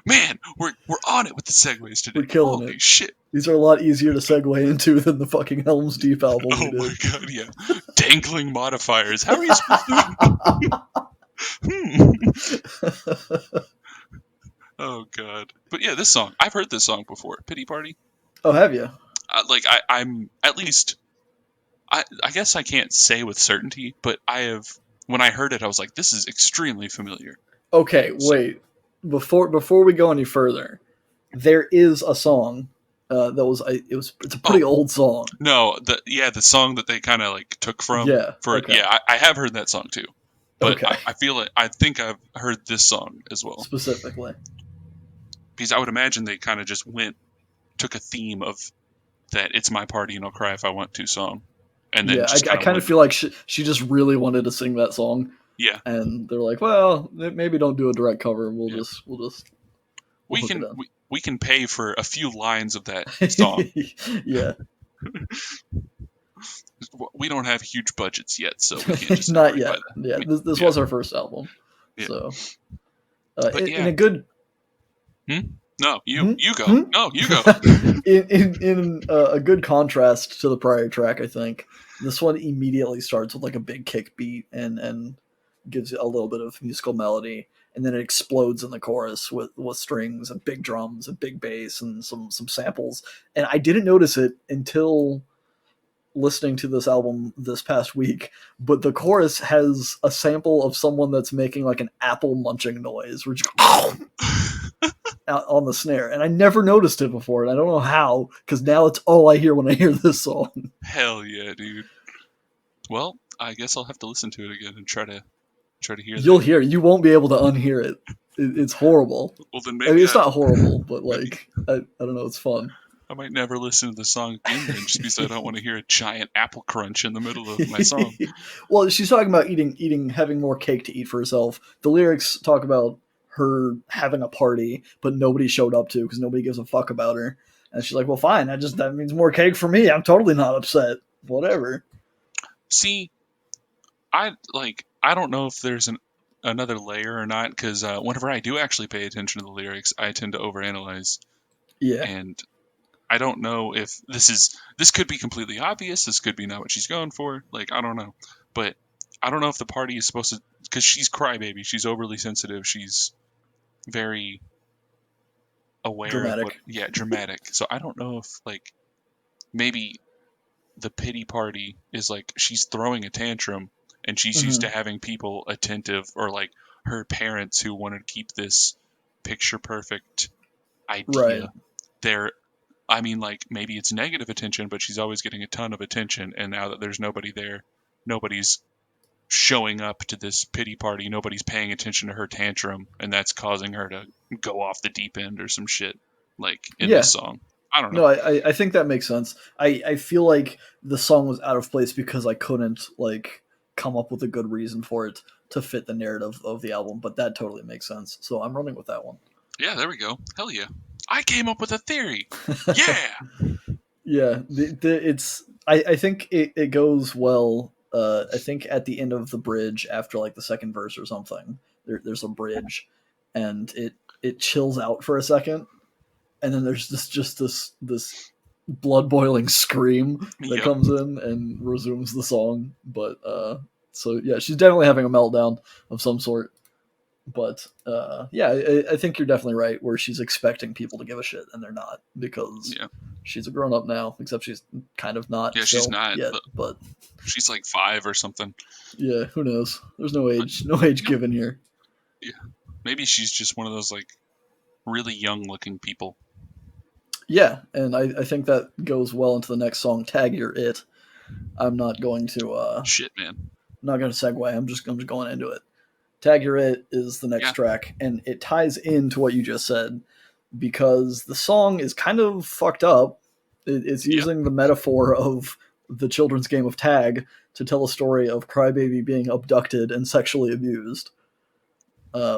Man, we're on it with the segues today. We're killing Holy it. shit! These are a lot easier to segue into than the fucking Helm's Deep album we Oh my did. god, yeah. Dangling modifiers. How are you supposed to? Hmm. Oh god. But yeah, this song. I've heard this song before. Pity Party. Oh, have you? I'm at least. I guess I can't say with certainty, but I have. When I heard it, I was like, "This is extremely familiar." Okay, So wait. Before we go any further, there is a song that was it's a pretty oh old song. no, the song that they kind of like took from Yeah. for Okay. yeah, I have heard that song too, but Okay. I feel it. I think I've heard this song as well Specifically. because I would imagine they kind of just took a theme of that "It's My Party and I'll Cry If I Want to" song, and then Yeah, just I kind of kind of went feel like she just really wanted to sing that song, yeah. and they're like, "Well, maybe don't do a direct cover. Yeah. We'll We hook it can in." we can pay for a few lines of that song. Yeah, We don't have huge budgets yet, so we can't just not outright buy yet. that. Yeah, this Yeah, was her first album, yeah. so But in yeah, a good hmm? No, hmm? you go. Hmm? No, you go. in a good contrast to the prior track, I think this one immediately starts with like a big kick beat and gives it a little bit of musical melody, and then it explodes in the chorus with strings and big drums and big bass and some samples. And I didn't notice it until listening to this album this past week, but the chorus has a sample of someone that's making like an apple munching noise, which out on the snare, and I never noticed it before, and I don't know how, because now it's all I hear when I hear this song. Hell yeah, dude. Well, I guess I'll have to listen to it again and try to hear You'll that. hear it. You won't be able to unhear it. It's horrible. Well, then I mean, maybe it's not horrible, but maybe like I don't know, it's fun. I might never listen to the song again then, just because I don't want to hear a giant apple crunch in the middle of my song. Well, she's talking about having more cake to eat for herself. The lyrics talk about her having a party, but nobody showed up to because nobody gives a fuck about her. And she's like, "Well, fine. That means more cake for me. I'm totally not upset. Whatever." See, I don't know if there's another layer or not, because whenever I do actually pay attention to the lyrics, I tend to overanalyze, Yeah, and I don't know if this could be completely obvious. This could be not what she's going for. Like, I don't know, but I don't know if the party is supposed to, because she's crybaby. She's overly sensitive. She's very aware of what, dramatic. yeah, dramatic. So I don't know if like maybe the pity party is like she's throwing a tantrum and she's used to Hmm. having people attentive, or like her parents who wanted to keep this picture perfect Right. idea. There, I mean, like maybe it's negative attention, but she's always getting a ton of attention. And now that there's nobody there, nobody's showing up to this pity party. Nobody's paying attention to her tantrum, and that's causing her to go off the deep end or some shit. Like in this Yeah. song, I don't know. No, I think that makes sense. I feel like the song was out of place because I couldn't like come up with a good reason for it to fit the narrative of the album, but that totally makes sense. So I'm running with that one. Yeah, there we go. Hell yeah. I came up with a theory. Yeah. Yeah, it's I think it goes well. I think at the end of the bridge after like the second verse or something, there's a bridge, and it chills out for a second, and then there's this blood boiling scream that Yep. comes in and resumes the song. But so yeah, she's definitely having a meltdown of some sort. But yeah, I think you're definitely right where she's expecting people to give a shit and they're not because Yeah. she's a grown up now, except she's kind of not Yeah, she's still not, yet. but But she's like 5 or something. yeah, who knows? There's no But age yep. given here. Yeah. Maybe she's just one of those like really young looking people. Yeah, and I think that goes well into the next song, "Tag Your It." I'm not going to Shit, man. not going to segue. I'm just going into it. "Tag Your It" is the next Yeah. track, and it ties into what you just said because the song is kind of fucked up. It's Yep. using the metaphor of the children's game of tag to tell a story of Crybaby being abducted and sexually abused,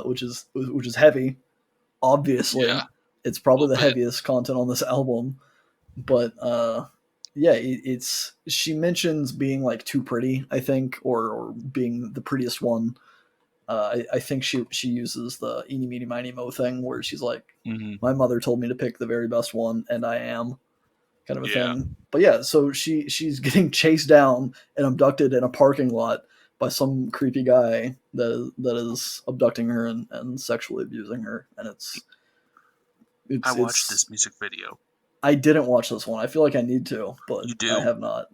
which is heavy. Yeah. Obviously, it's A probably little the bit. heaviest content on this album. But yeah, it's she mentions being like too pretty, I think, or being the prettiest one. I think she uses the eeny meeny miny mo thing where she's like, Hmm. my mother told me to pick the very best one, and I am kind of a Yeah. thing. But yeah, so she's getting chased down and abducted in a parking lot by some creepy guy that is abducting her and sexually abusing her, and I watched it's. this music video. I didn't watch this one. I feel like I need to, but You I do. have not.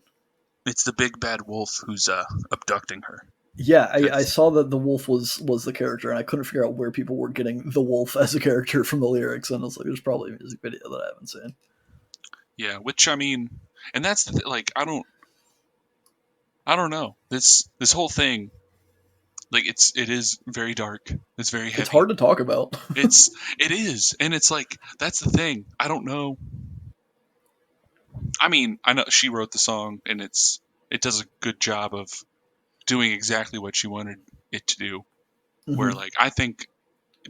It's the big bad wolf who's abducting her. Yeah, I Cause saw that the wolf was the character, and I couldn't figure out where people were getting the wolf as a character from the lyrics, and I was like, there's probably a music video that I haven't seen. yeah, which I mean, and that's like I don't know. This whole thing, like it is very dark. It's very It's heavy. hard to talk about. It is, and it's like that's the thing. I don't know. I mean, I know she wrote the song, and it does a good job of doing exactly what she wanted it to do. Where Hmm. like I think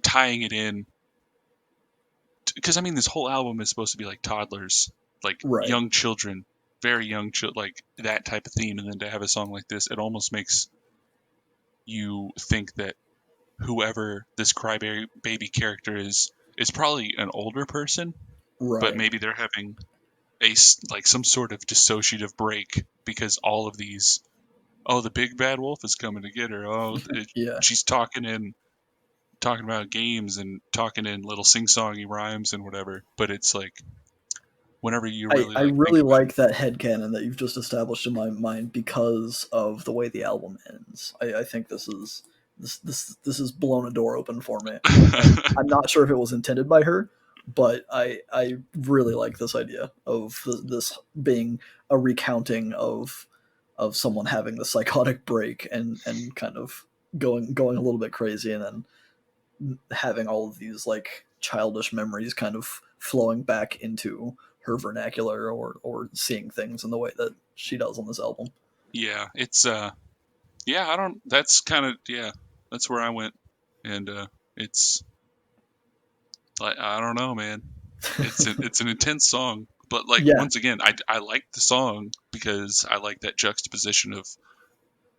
tying it in, because I mean this whole album is supposed to be like toddlers, like Right. young children, very young like that type of theme, and then to have a song like this, it almost makes you think that whoever this crybaby character is probably an older person, but Right. maybe they're having like some sort of dissociative break because all of these, oh, the big bad wolf is coming to get her, Yeah. she's talking about games and talking in little sing-songy rhymes and whatever, but it's like whenever you really I like think really about like that headcanon that you've just established in my mind because of the way the album ends. I think this is blown a door open for me. And it. I'm not sure if it was intended by her, but I really like this idea of this being a recounting of someone having the psychotic break and kind of going a little bit crazy and then having all of these like childish memories kind of flowing back into her vernacular or seeing things in the way that she does on this album. Yeah, it's yeah, I don't that's kind of yeah, that's where I went, and it's like I don't know, man. It's an intense song, but like Yeah, once again, I like the song because I like that juxtaposition of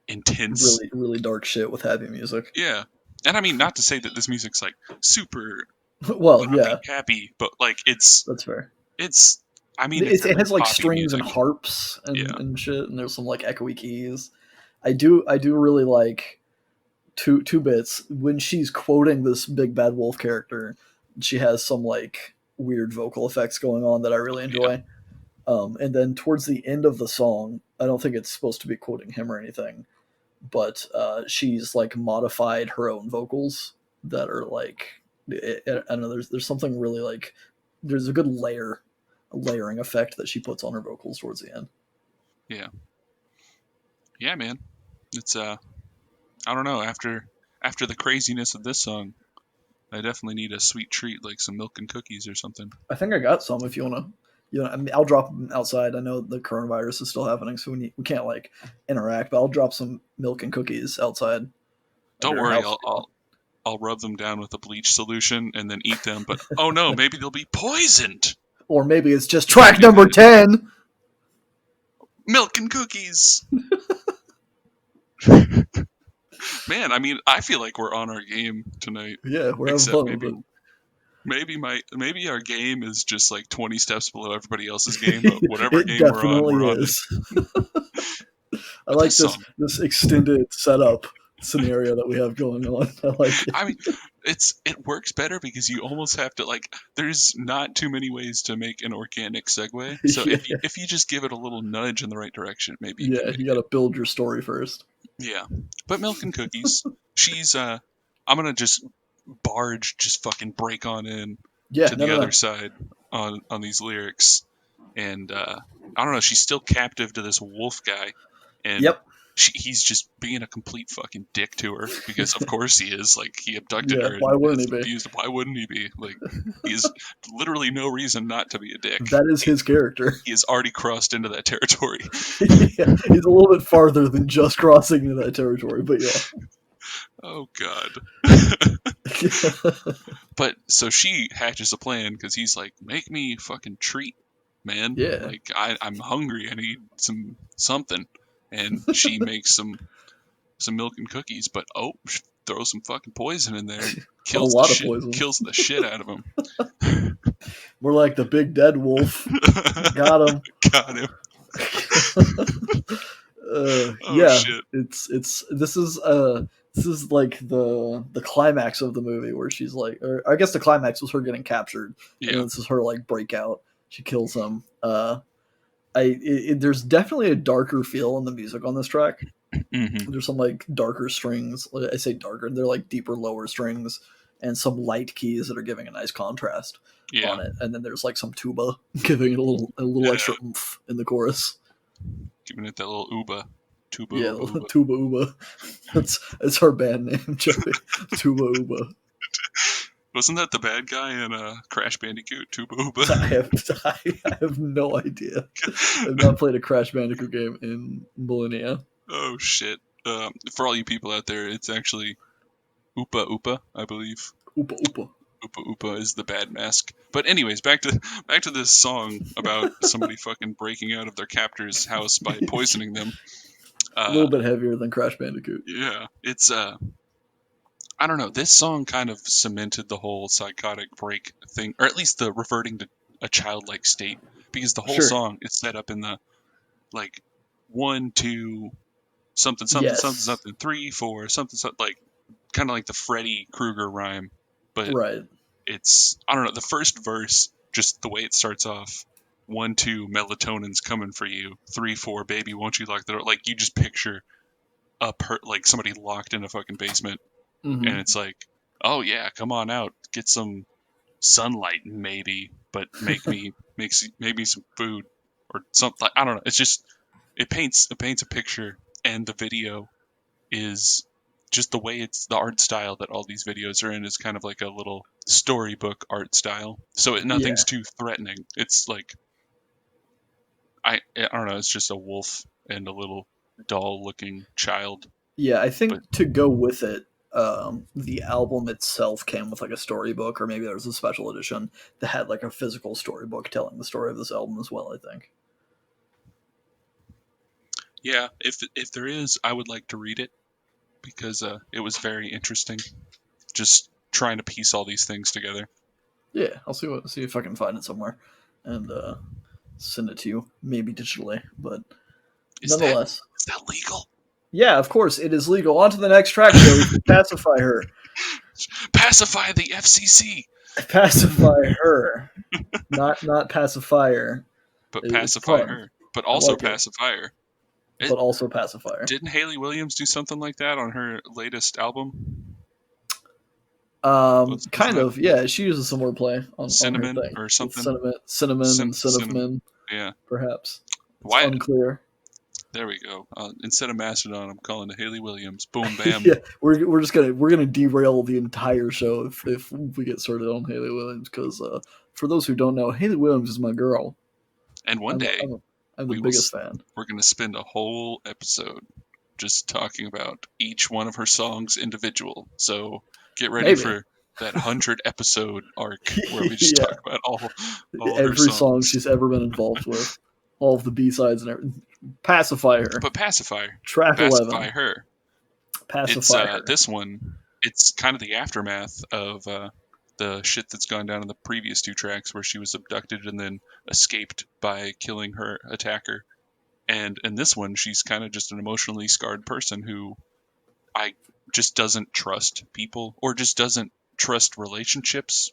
intense. really really dark shit with happy music. Yeah, and I mean not to say that this music's like super Well, boppy yeah, happy, but like it's that's fair. it's. I mean, it's It every has like poppy strings and music. harps Yeah, and shit, and there's some like echoey keys. I do really like two bits when she's quoting this big bad wolf character. She has some like weird vocal effects going on that I really yeah, enjoy. And then towards the end of the song, I don't think it's supposed to be quoting him or anything, but she's like modified her own vocals that are like I don't know. There's something really like there's a good layering effect that she puts on her vocals towards the end. Yeah, yeah, man. It's I don't know. After the craziness of this song, I definitely need a sweet treat like some milk and cookies or something. I think I got some. If you wanna, I mean, I'll drop them outside. I know the coronavirus is still happening, so we can't like interact. But I'll drop some milk and cookies outside of Don't your worry, house. I'll rub them down with a bleach solution and then eat them. But oh no, maybe they'll be poisoned. Or maybe it's just track number 10. Milk and cookies. Man, I mean, I feel like we're on our game tonight. Yeah, we're having Except fun with it. maybe our game is just like 20 steps below everybody else's game, but whatever It game we're definitely on it. is. I But like this song, this extended setup scenario that we have going on. I like it. I mean, it works better because you almost have to like. There's not too many ways to make an organic segue. So Yeah, if you just give it a little nudge in the right direction, maybe you can yeah, make you got it. to build your story first. Yeah, but milk and cookies. She's I'm gonna just just fucking break on in Yeah, to no, the no, other no. side on these lyrics, and I don't know. She's still captive to this wolf guy, and Yep. he's just being a complete fucking dick to her because of course he is. Like he abducted Yeah. her Why and wouldn't has he be? abused. Why wouldn't he be? Like he's literally no reason not to be a dick. That is his character. He has already crossed into that territory. Yeah, he's a little bit farther than just crossing into that territory, but yeah. Oh god. But so she hatches a plan because he's like, make me a fucking treat, man. Yeah. Like I'm hungry. I need something. And she makes some milk and cookies, but throw some fucking poison in there. A lot of poison. Kills the shit out of him. We're like the big dead wolf. Got him. Got him. Oh Yeah, shit. it's this is like the climax of the movie where she's like, or I guess the climax was her getting captured, and Yeah. this is her like breakout. She kills him. There's definitely a darker feel in the music on this track. Mm-hmm. There's some like darker strings. I say darker, they're like deeper, lower strings, and some light keys that are giving a nice contrast Yeah. on it. And then there's like some tuba giving it a little extra oomph in the chorus. Giving it that little uba. Tuba Yeah, uba. Tuba Uba. That's her band name, Joey. Tuba Uba. Wasn't that the bad guy in Crash Bandicoot? Tuba uba. I have no idea. I've not played a Crash Bandicoot game in millennia. Oh shit. For all you people out there, it's actually Oopa Oopa, I believe. Oopa Oopa. Oopa Oopa is the bad mask. But anyways, back to this song about somebody fucking breaking out of their captor's house by poisoning them. A little bit heavier than Crash Bandicoot. Yeah, it's I don't know. This song kind of cemented the whole psychotic break thing, or at least the reverting to a childlike state, because the whole Sure. song is set up in the like 1, 2, something, something, Yes. something, something, 3, 4, something, something, like kind of like the Freddy Krueger rhyme, but Right. it's I don't know. The first verse, just the way it starts off, 1, 2, melatonin's coming for you. 3, 4, baby, won't you lock the door? Like you just picture like somebody locked in a fucking basement, Mm-hmm. and it's like, oh yeah, come on out, get some sunlight maybe, but make me some food or something. I don't know. It's just it paints a picture, and the video is just the way it's the art style that all these videos are in is kind of like a little storybook art style. So nothing's Yeah. too threatening. It's like I don't know. It's just a wolf and a little doll looking child. Yeah, I But think to go with it, the album itself came with like a storybook, or maybe there was a special edition that had like a physical storybook telling the story of this album as well. I think. yeah, if there is, I would like to read it because it was very interesting. Just trying to piece all these things together. Yeah, I'll see if I can find it somewhere, and send it to you, maybe digitally, but Is that nonetheless. legal? Yeah, of course it is legal. On to the next track, Joey. Pacify her. Pacify the FCC. Pacify her, not pacifier. But It's pacify fun. her. But I also like it, pacify her. but also pacifier. Didn't Haley Williams do something like that on her latest album? Wasn't Kind that of. Yeah, she uses some wordplay on her cinnamon thing or with something? cinnamon and Cinnamon. cinnamon. Yeah. Perhaps it's Why? unclear. There we go. Instead of Mastodon, I'm calling it Haley Williams. Boom, bam. Yeah, we're gonna derail the entire show if we get started on Haley Williams because for those who don't know, Haley Williams is my girl. And one I'm day I'm the we will. biggest fan. We're going to spend a whole episode just talking about each one of her songs individual. So get ready Maybe. for that 100 episode arc where we just Yeah, talk about all her every song songs. she's ever been involved with, all of the B sides and everything. Pacify her. But Track pacify 11. her. It's Pacify her. this one. It's kind of the aftermath of the shit that's gone down in the previous two tracks, where she was abducted and then escaped by killing her attacker. And in this one, she's kind of just an emotionally scarred person who I just doesn't trust people or just doesn't trust relationships,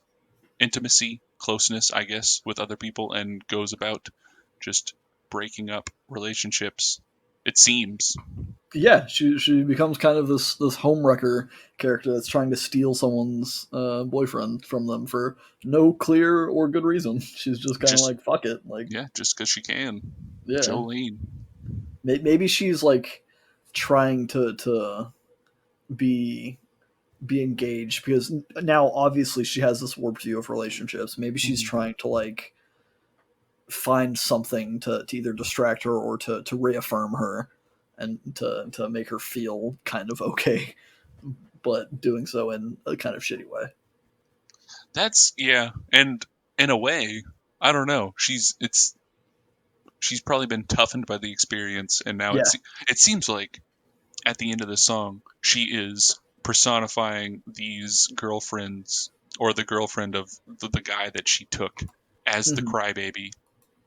intimacy, closeness, I guess, with other people, and goes about just breaking up relationships. It seems. Yeah, she becomes kind of this homewrecker character that's trying to steal someone's boyfriend from them for no clear or good reason. She's just kind of Just, like fuck it, like yeah, just because she can. yeah. Jolene. Maybe she's like trying to be engaged because now obviously she has this warped view of relationships. Maybe she's Mhm. trying to like find something to either distract her or to reaffirm her and to make her feel kind of okay, but doing so in a kind of shitty way. That's, yeah. And in a way, I don't know. She's probably been toughened by the experience, and now Yeah. it seems like at the end of the song, she is personifying these girlfriends or the girlfriend of the guy that she took as the Mhm. crybaby,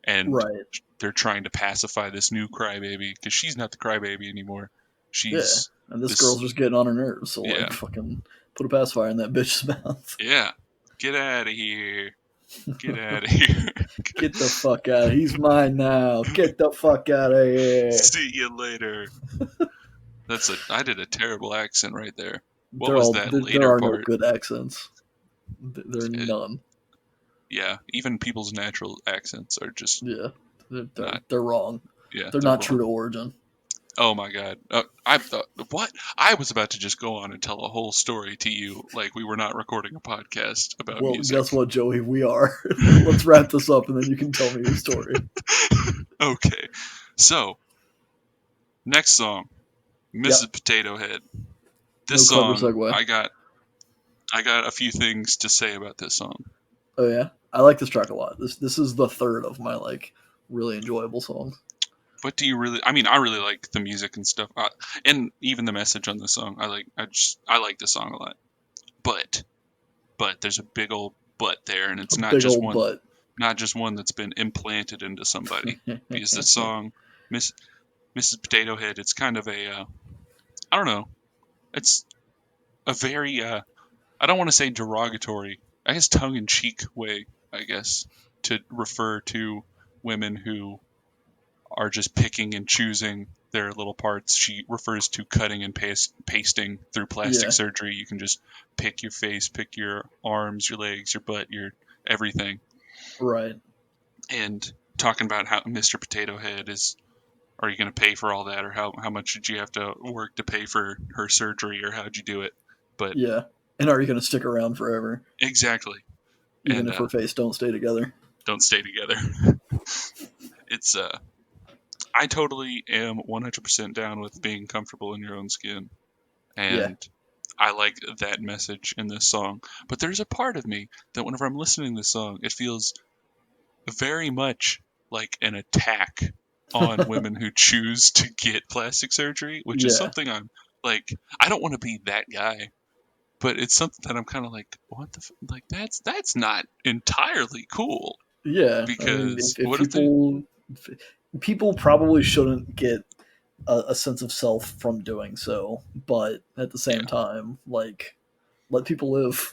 and Right. they're trying to pacify this new crybaby because she's not the crybaby anymore. Yeah. She's And this this, girl's just getting on her nerves, so like yeah, fucking put a pacifier in that bitch's mouth. yeah. Get out of here. Get out of here. Get the fuck out. He's mine now. Get the fuck out of here. See you later. I did a terrible accent right there. What They're was all that there later are no part? good accents. There are Uh, none. yeah, even people's natural accents are just Yeah. not. They're wrong. Yeah, They're they're not true wrong. to origin. Oh my god. I thought, what? I was about to just go on and tell a whole story to you like we were not recording a podcast about Well, guess music. what, Joey? We are. Let's wrap this up and then you can tell me your story. Okay. So, next song, Yeah. Mrs. Potato Head. No This clever song, segue. I got a few things to say about this song. Oh yeah, I like this track a lot. This is the third of my like really enjoyable songs. What do you really? I mean, I really like the music and stuff, and even the message on the song. I like the song a lot. But there's a big old but there, and A it's big old butt. not just one that's been implanted into somebody. Because this song, Miss Mrs. Potato Head, it's kind of a I don't know. It's a very I don't want to say derogatory, I guess tongue in cheek way, I guess, to refer to women who are just picking and choosing their little parts. She refers to cutting and pasting through plastic Yeah. surgery. You can just pick your face, pick your arms, your legs, your butt, your everything. Right. And talking about how Mr. Potato Head is, are you going to pay for all that, or how much did you have to work to pay for her surgery, or how'd you do it? But Yeah. And are you gonna stick around forever, exactly. even And if her face don't stay together? don't stay together. It's I totally am 100% down with being comfortable in your own skin, Yeah. and I like that message in this song. But there's a part of me that whenever I'm listening to this song, it feels very much like an attack on women who choose to get plastic surgery, which is Yeah. something I'm like, I don't want to be that guy, but it's something that I'm kind of like, what the like that's not entirely cool, Yeah. I mean, because if what if they people probably shouldn't get a sense of self from doing so, but at the same yeah. time, like let people live.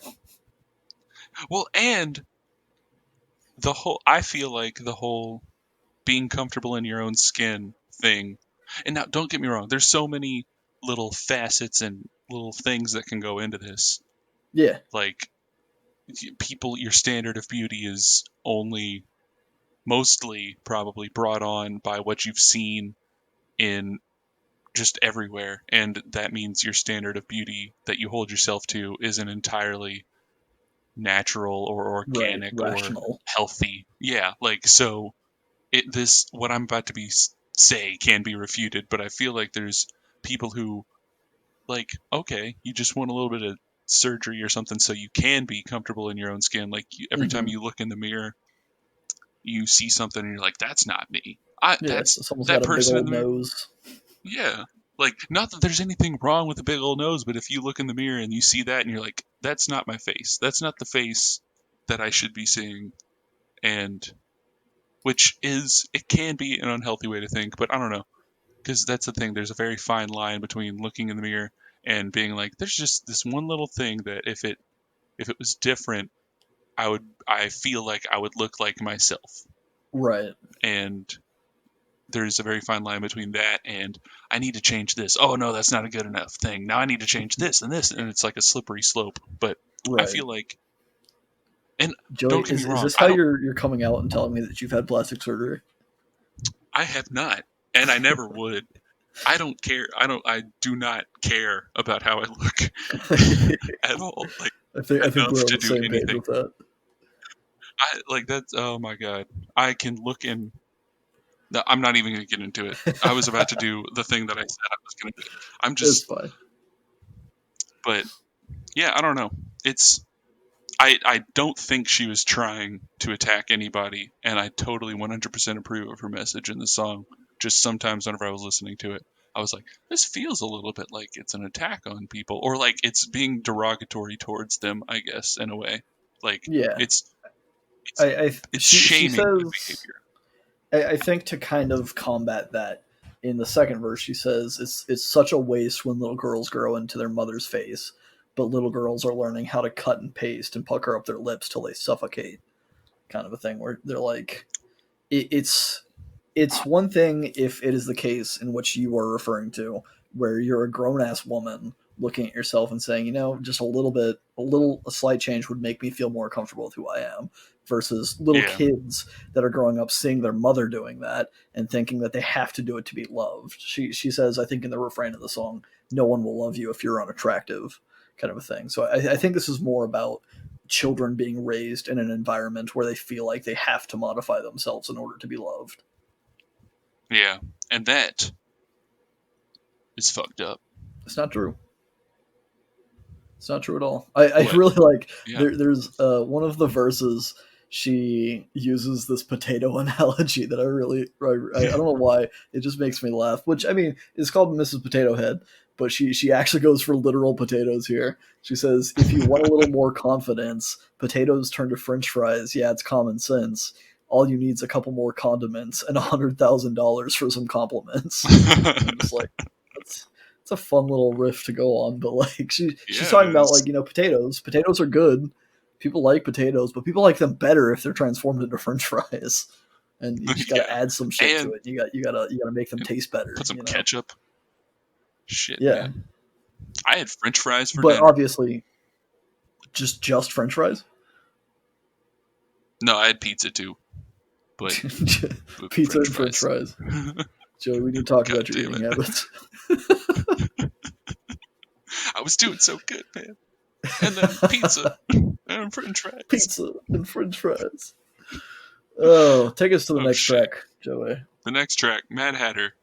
Well, and I feel like the whole being comfortable in your own skin thing. And now, don't get me wrong, there's so many little facets and little things that can go into this. Yeah. Like, people, your standard of beauty is only mostly probably brought on by what you've seen in just everywhere, and that means your standard of beauty that you hold yourself to isn't entirely natural or Right. organic or Rational. healthy. Yeah, like, so this what I'm about to be say can be refuted, but I feel like there's people who, like, okay, you just want a little bit of surgery or something so you can be comfortable in your own skin. Like, every time Hmm. you look in the mirror, you see something and you're like, that's not me. I Yeah. that's Someone's that got a big person in old the mirror. nose. Yeah. Like, not that there's anything wrong with a big old nose, but if you look in the mirror and you see that and you're like, that's not my face. That's not the face that I should be seeing. And which is, it can be an unhealthy way to think, but I don't know. Because that's the thing. There's a very fine line between looking in the mirror and being like, there's just this one little thing that if it was different, I feel like I would look like myself. Right. And there's a very fine line between that and I need to change this. Oh no, that's not a good enough thing. Now I need to change this and this, and it's like a slippery slope. But I Right. feel like, and Joey, don't get me is wrong, this how you're coming out and telling me that you've had plastic surgery? I have not, and I never would. I don't care. I do not care about how I look at all. Like, I think enough we're on to the do same page anything. with that. I like that's, oh my god. I can look in. No, I'm not even going to get into it. I was about to do the thing that I said I was going to do. I'm It's just, fine. but yeah, I don't know. It's, I don't think she was trying to attack anybody, and I totally 100% approve of her message in the song. Just sometimes whenever I was listening to it, I was like, this feels a little bit like it's an attack on people, or like it's being derogatory towards them, I guess, in a way. Like, Yeah. it's it's I it's she shaming good says behavior. I think to kind of combat that, in the second verse, she says it's such a waste when little girls grow into their mother's face, but little girls are learning how to cut and paste and pucker up their lips till they suffocate, kind of a thing where they're like, it's one thing if it is the case in which you are referring to, where you're a grown ass woman looking at yourself and saying, just a slight change would make me feel more comfortable with who I am, versus little Yeah, kids that are growing up seeing their mother doing that and thinking that they have to do it to be loved. She says, I think in the refrain of the song, no one will love you if you're unattractive, kind of a thing. So I think this is more about children being raised in an environment where they feel like they have to modify themselves in order to be loved. yeah, and that is fucked up. It's not true. It's not true at all. I What? really like Yeah, there's one of the verses she uses this potato analogy that I don't know why it just makes me laugh. Which I mean, it's called Mrs. Potato Head, but she actually goes for literal potatoes here. She says, "If you want a little more confidence, potatoes turn to French fries. Yeah, it's common sense. All you need is a couple more condiments and $100,000 for some compliments." And I'm just like, that's it's a fun little riff to go on, but like she's yeah, it talking about, is. like, potatoes. Potatoes are good. People like potatoes, but people like them better if they're transformed into French fries. And you just got to Yeah, add some shit to and it. You got to make them taste put better. some ketchup. Shit, Yeah, man. I had French fries for but dinner. obviously, just French fries. No, I had pizza too, but Pizza French and French fries. fries. Joey, we need to talk God about your damn eating it. habits. I was doing so good, man. And then pizza and French fries. Pizza and French fries. Oh, take us to the Oh next shit. track, Joey. The next track, Mad Hatter.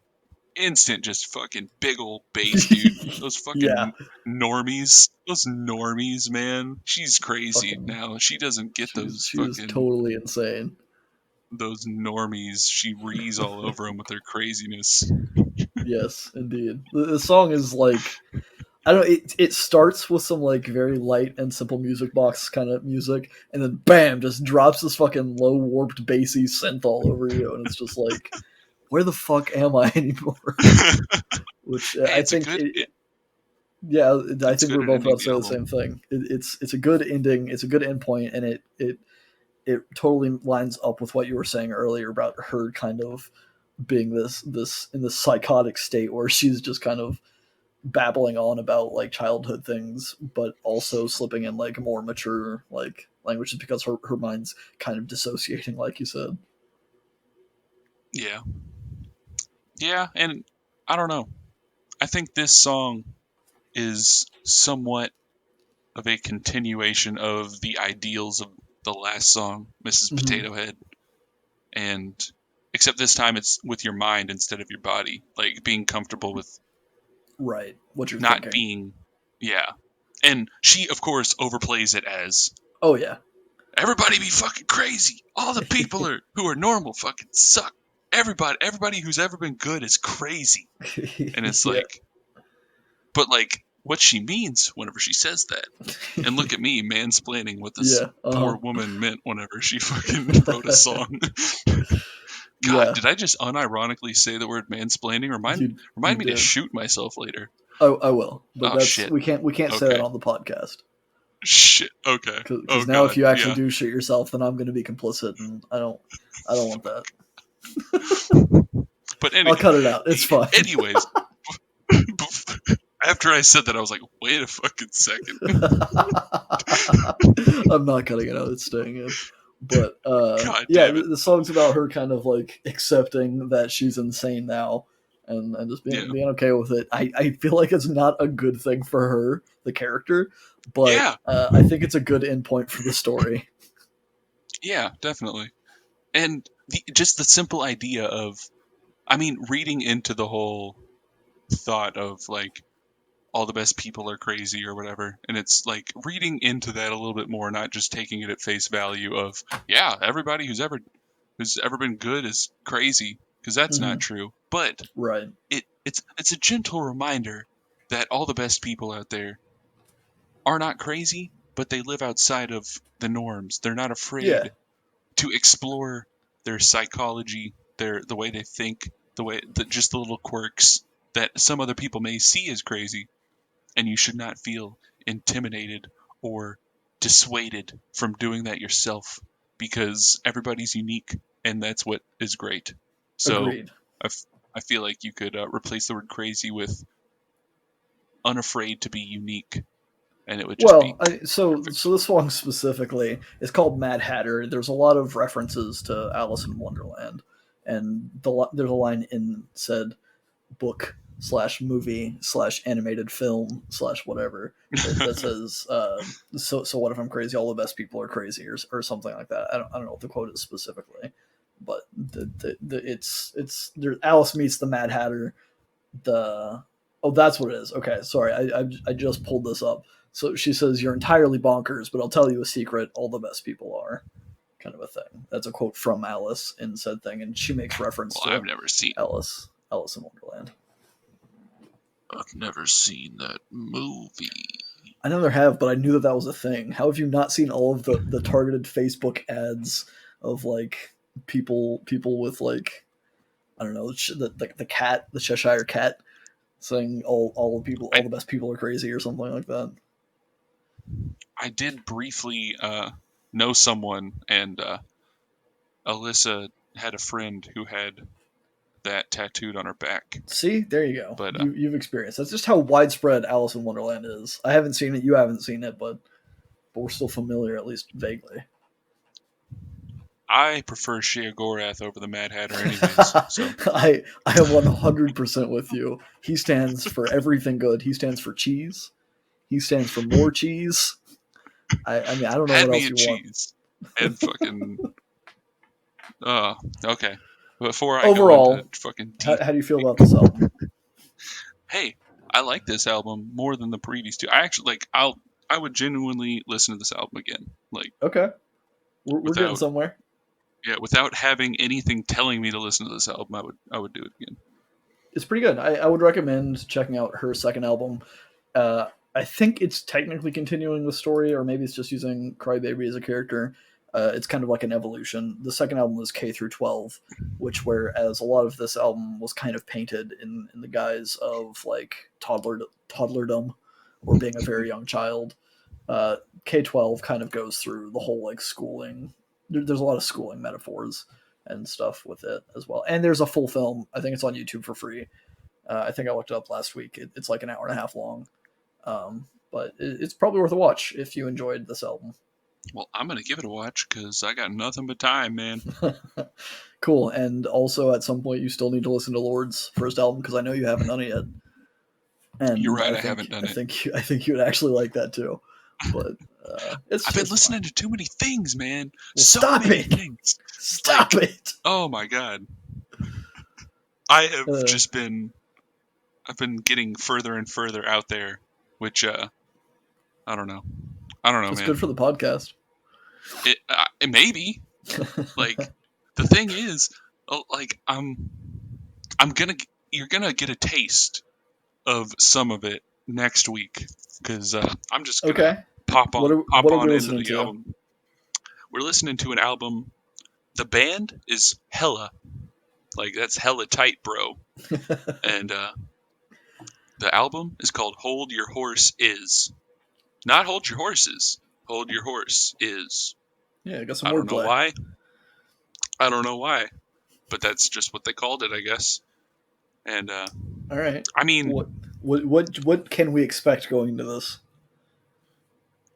Instant, just fucking big old bass, dude. Those Yeah, fucking normies. Those normies, man. She's crazy fucking now. She doesn't get she's those she's fucking, totally insane. those normies. She rees all over them with her craziness. Yes, indeed. The song is like, I don't know, it starts with some like very light and simple music box kind of music, and then bam, just drops this fucking low warped bassy synth all over you, and it's just like, where the fuck am I anymore? Hey, Which I it's a think good. yeah, I It's think good we're at both ending about to the say the album. same thing. It's a good ending, it's a good end point, and it totally lines up with what you were saying earlier about her kind of being this in this psychotic state where she's just kind of babbling on about like childhood things, but also slipping in like more mature like language, just because her mind's kind of dissociating, like you said. Yeah. Yeah, and I don't know. I think this song is somewhat of a continuation of the ideals of the last song, Mrs. Mm-hmm. Potato Head, and except this time it's with your mind instead of your body, like being comfortable with Right, what you're not thinking. being, yeah. And she, of course, overplays it as Oh yeah. everybody be fucking crazy. All the people who are normal fucking suck. Everybody who's ever been good is crazy. And it's Yeah. like, but like what she means whenever she says that. And look at me mansplaining what this Yeah. poor Uh-huh. woman meant whenever she fucking wrote a song. God, Yeah. did I just unironically say the word mansplaining? You Remind me to did. shoot myself later. I will, but Oh that's shit. we can't say that Okay. on the podcast, Shit. Okay. Oh because now if god. you actually Yeah. do shit yourself, then I'm going to be complicit, and I don't want that. But I'll cut it out. It's fine. anyways, after I said that, I was like, wait a fucking second. I'm not cutting it out. It's staying in. But God yeah, damn it. the song's about her kind of like accepting that she's insane now, and just Yeah. being okay with it. I feel like it's not a good thing for her, the character, but Yeah. I think it's a good endpoint for the story. Yeah, definitely. And just the simple idea of, I mean, reading into the whole thought of like all the best people are crazy or whatever, and it's like reading into that a little bit more, not just taking it at face value of, yeah, everybody who's ever been good is crazy, because that's not Hmm. true. But Right. it's a gentle reminder that all the best people out there are not crazy, but they live outside of the norms. They're not Yeah. afraid to explore their psychology, the way they think, just the little quirks that some other people may see as crazy, and you should not feel intimidated or dissuaded from doing that yourself, because everybody's unique, and that's what is great. So Agreed. I, f- I feel like you could replace the word crazy with unafraid to be unique, and it would just be Well, so perfect. this song specifically is called Mad Hatter. There's a lot of references to Alice in Wonderland, and there's a line in said book slash movie slash animated film slash whatever that says so what if I'm crazy, all the best people are crazy, or something like that. I don't know what the quote is specifically, but it's there. Alice meets the Mad Hatter. The Oh, that's what it is. Okay, sorry, I just pulled this up. So she says, you're entirely bonkers, but I'll tell you a secret, all the best people are, kind of a thing. That's a quote from Alice in said thing, and she makes reference Well, to Alice in Wonderland. I've never seen that movie. I never have, but I knew that was a thing. How have you not seen all of the targeted Facebook ads of like people with like, I don't know, the cat, the Cheshire cat, saying all I the best people are crazy or something like that. I did briefly know someone, and Alyssa had a friend who had that tattooed on her back. See, there you go. But You've experienced. That's just how widespread Alice in Wonderland is. I haven't seen it. You haven't seen it, but we're still familiar, at least vaguely. I prefer Shea Gorath over the Mad Hatter, anyways. So I am 100% with you. He stands for everything good. He stands for cheese. He stands for more cheese. I mean, I don't know add what me else a you want. cheese and fucking okay. Before I go into Overall, fucking deep, how do you feel about this album? hey, I like this album more than the previous two. I actually like. I would genuinely listen to this album again, like Okay, we're getting without somewhere. yeah, without having anything telling me to listen to this album. I would do it again. It's pretty good. I would recommend checking out her second album. Uh, I think it's technically continuing the story, or maybe it's just using Crybaby as a character. It's kind of like an evolution. The second album was K through 12, which whereas a lot of this album was kind of painted in the guise of like toddlerdom or being a very young child. K-12 kind of goes through the whole like schooling. There's a lot of schooling metaphors and stuff with it as well. And there's a full film. I think it's on YouTube for free. I think I looked it up last week. It's like an hour and a half long. But it's probably worth a watch if you enjoyed this album. Well, I'm going to give it a watch because I got nothing but time, man. Cool. And also, at some point, you still need to listen to Lord's first album because I know you haven't done it yet. And you're right, I haven't done it. I think you would actually like that too. But I've been listening to too many things, man. Well, so stop many it! Things. Stop it! Oh my god. I have just been. I've been getting further and further out there, which I don't know. It's man. Good for the podcast. It may be. Like the thing is, like you're gonna get a taste of some of it next week because I'm just gonna pop on into the album. We're listening to an album. The band is hella, like that's hella tight, bro. And the album is called "Hold Your Horse Is," not "Hold Your Horses." "Hold Your Horse Is." Yeah, I got some I wordplay. I don't know why, but that's just what they called it, I guess. And all right. I mean, what can we expect going into this?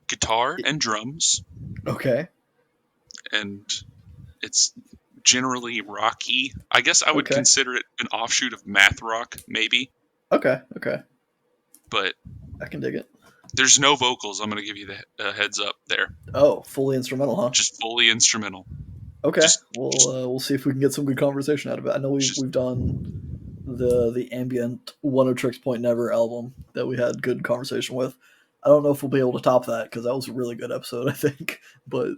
Guitar and drums. Okay. And it's generally rocky. I guess I would consider it an offshoot of math rock, maybe. Okay. But I can dig it. There's no vocals. I'm going to give you the heads up there. Oh, fully instrumental, huh? Just fully instrumental. Okay. We'll see if we can get some good conversation out of it. I know we've done the ambient One of Tricks Point Never album that we had good conversation with. I don't know if we'll be able to top that because that was a really good episode, I think. But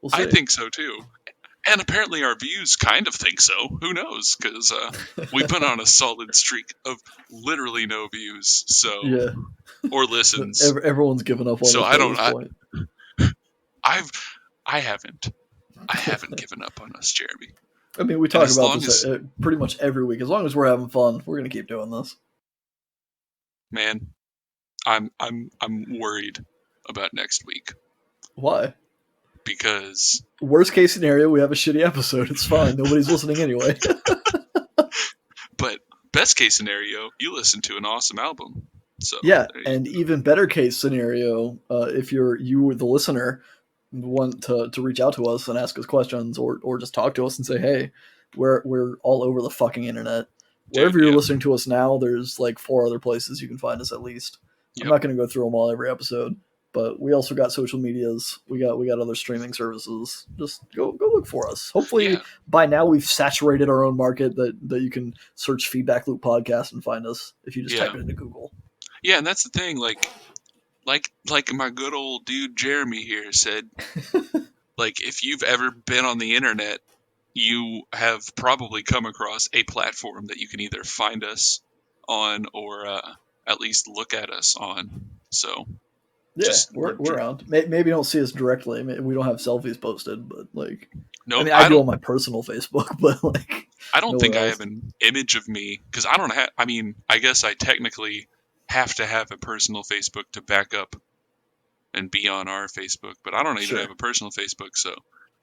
we'll see. I think so too. And apparently our views kind of think so. Who knows? Because we've been on a solid streak of literally no views. So yeah. Or listens. Everyone's given up on so us I don't. at this point. I haven't given up on us, Jeremy. I mean, we talk about this pretty much every week. As long as we're having fun, we're gonna keep doing this. Man, I'm worried about next week. Why? Because worst case scenario, we have a shitty episode. It's fine. Nobody's listening anyway. But best case scenario, you listen to an awesome album. So yeah, and even better case scenario, if you the listener want to reach out to us and ask us questions or just talk to us and say, hey, we're all over the fucking internet. Wherever you're listening to us now, there's like 4 other places you can find us at least. Yep. I'm not going to go through them all every episode, but we also got social medias. We got other streaming services. Just go look for us. Hopefully by now we've saturated our own market that you can search Feedback Loop Podcast and find us if you just type it into Google. Yeah, and that's the thing. Like my good old dude Jeremy here said, like if you've ever been on the internet, you have probably come across a platform that you can either find us on or at least look at us on. So yeah, we're around. Maybe don't see us directly. We don't have selfies posted, but like, no, I mean, I do on my personal Facebook, but like, I don't think I have an image of me because I don't have. I mean, I guess I technically have to have a personal Facebook to back up and be on our Facebook, but I don't even have a personal Facebook, so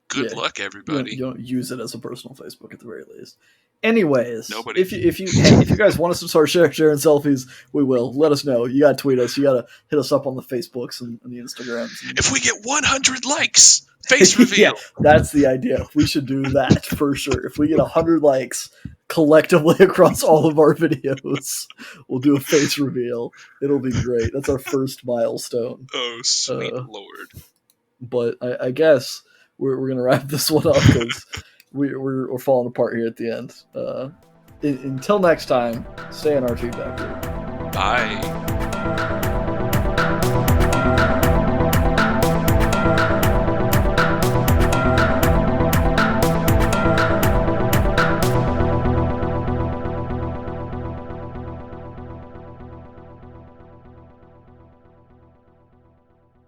good luck, everybody. You don't use it as a personal Facebook at the very least. Anyways, nobody. If you guys want us to start sharing selfies, we will. Let us know. You gotta tweet us. You gotta hit us up on the Facebooks and the Instagrams. If we get 100 likes, face reveal. Yeah, that's the idea. We should do that for sure. If we get 100 likes collectively across all of our videos, we'll do a face reveal. It'll be great. That's our first milestone. Oh, sweet Lord. But I guess we're going to wrap this one up because we're falling apart here at the end. Until next time, stay in our feedback. Bye.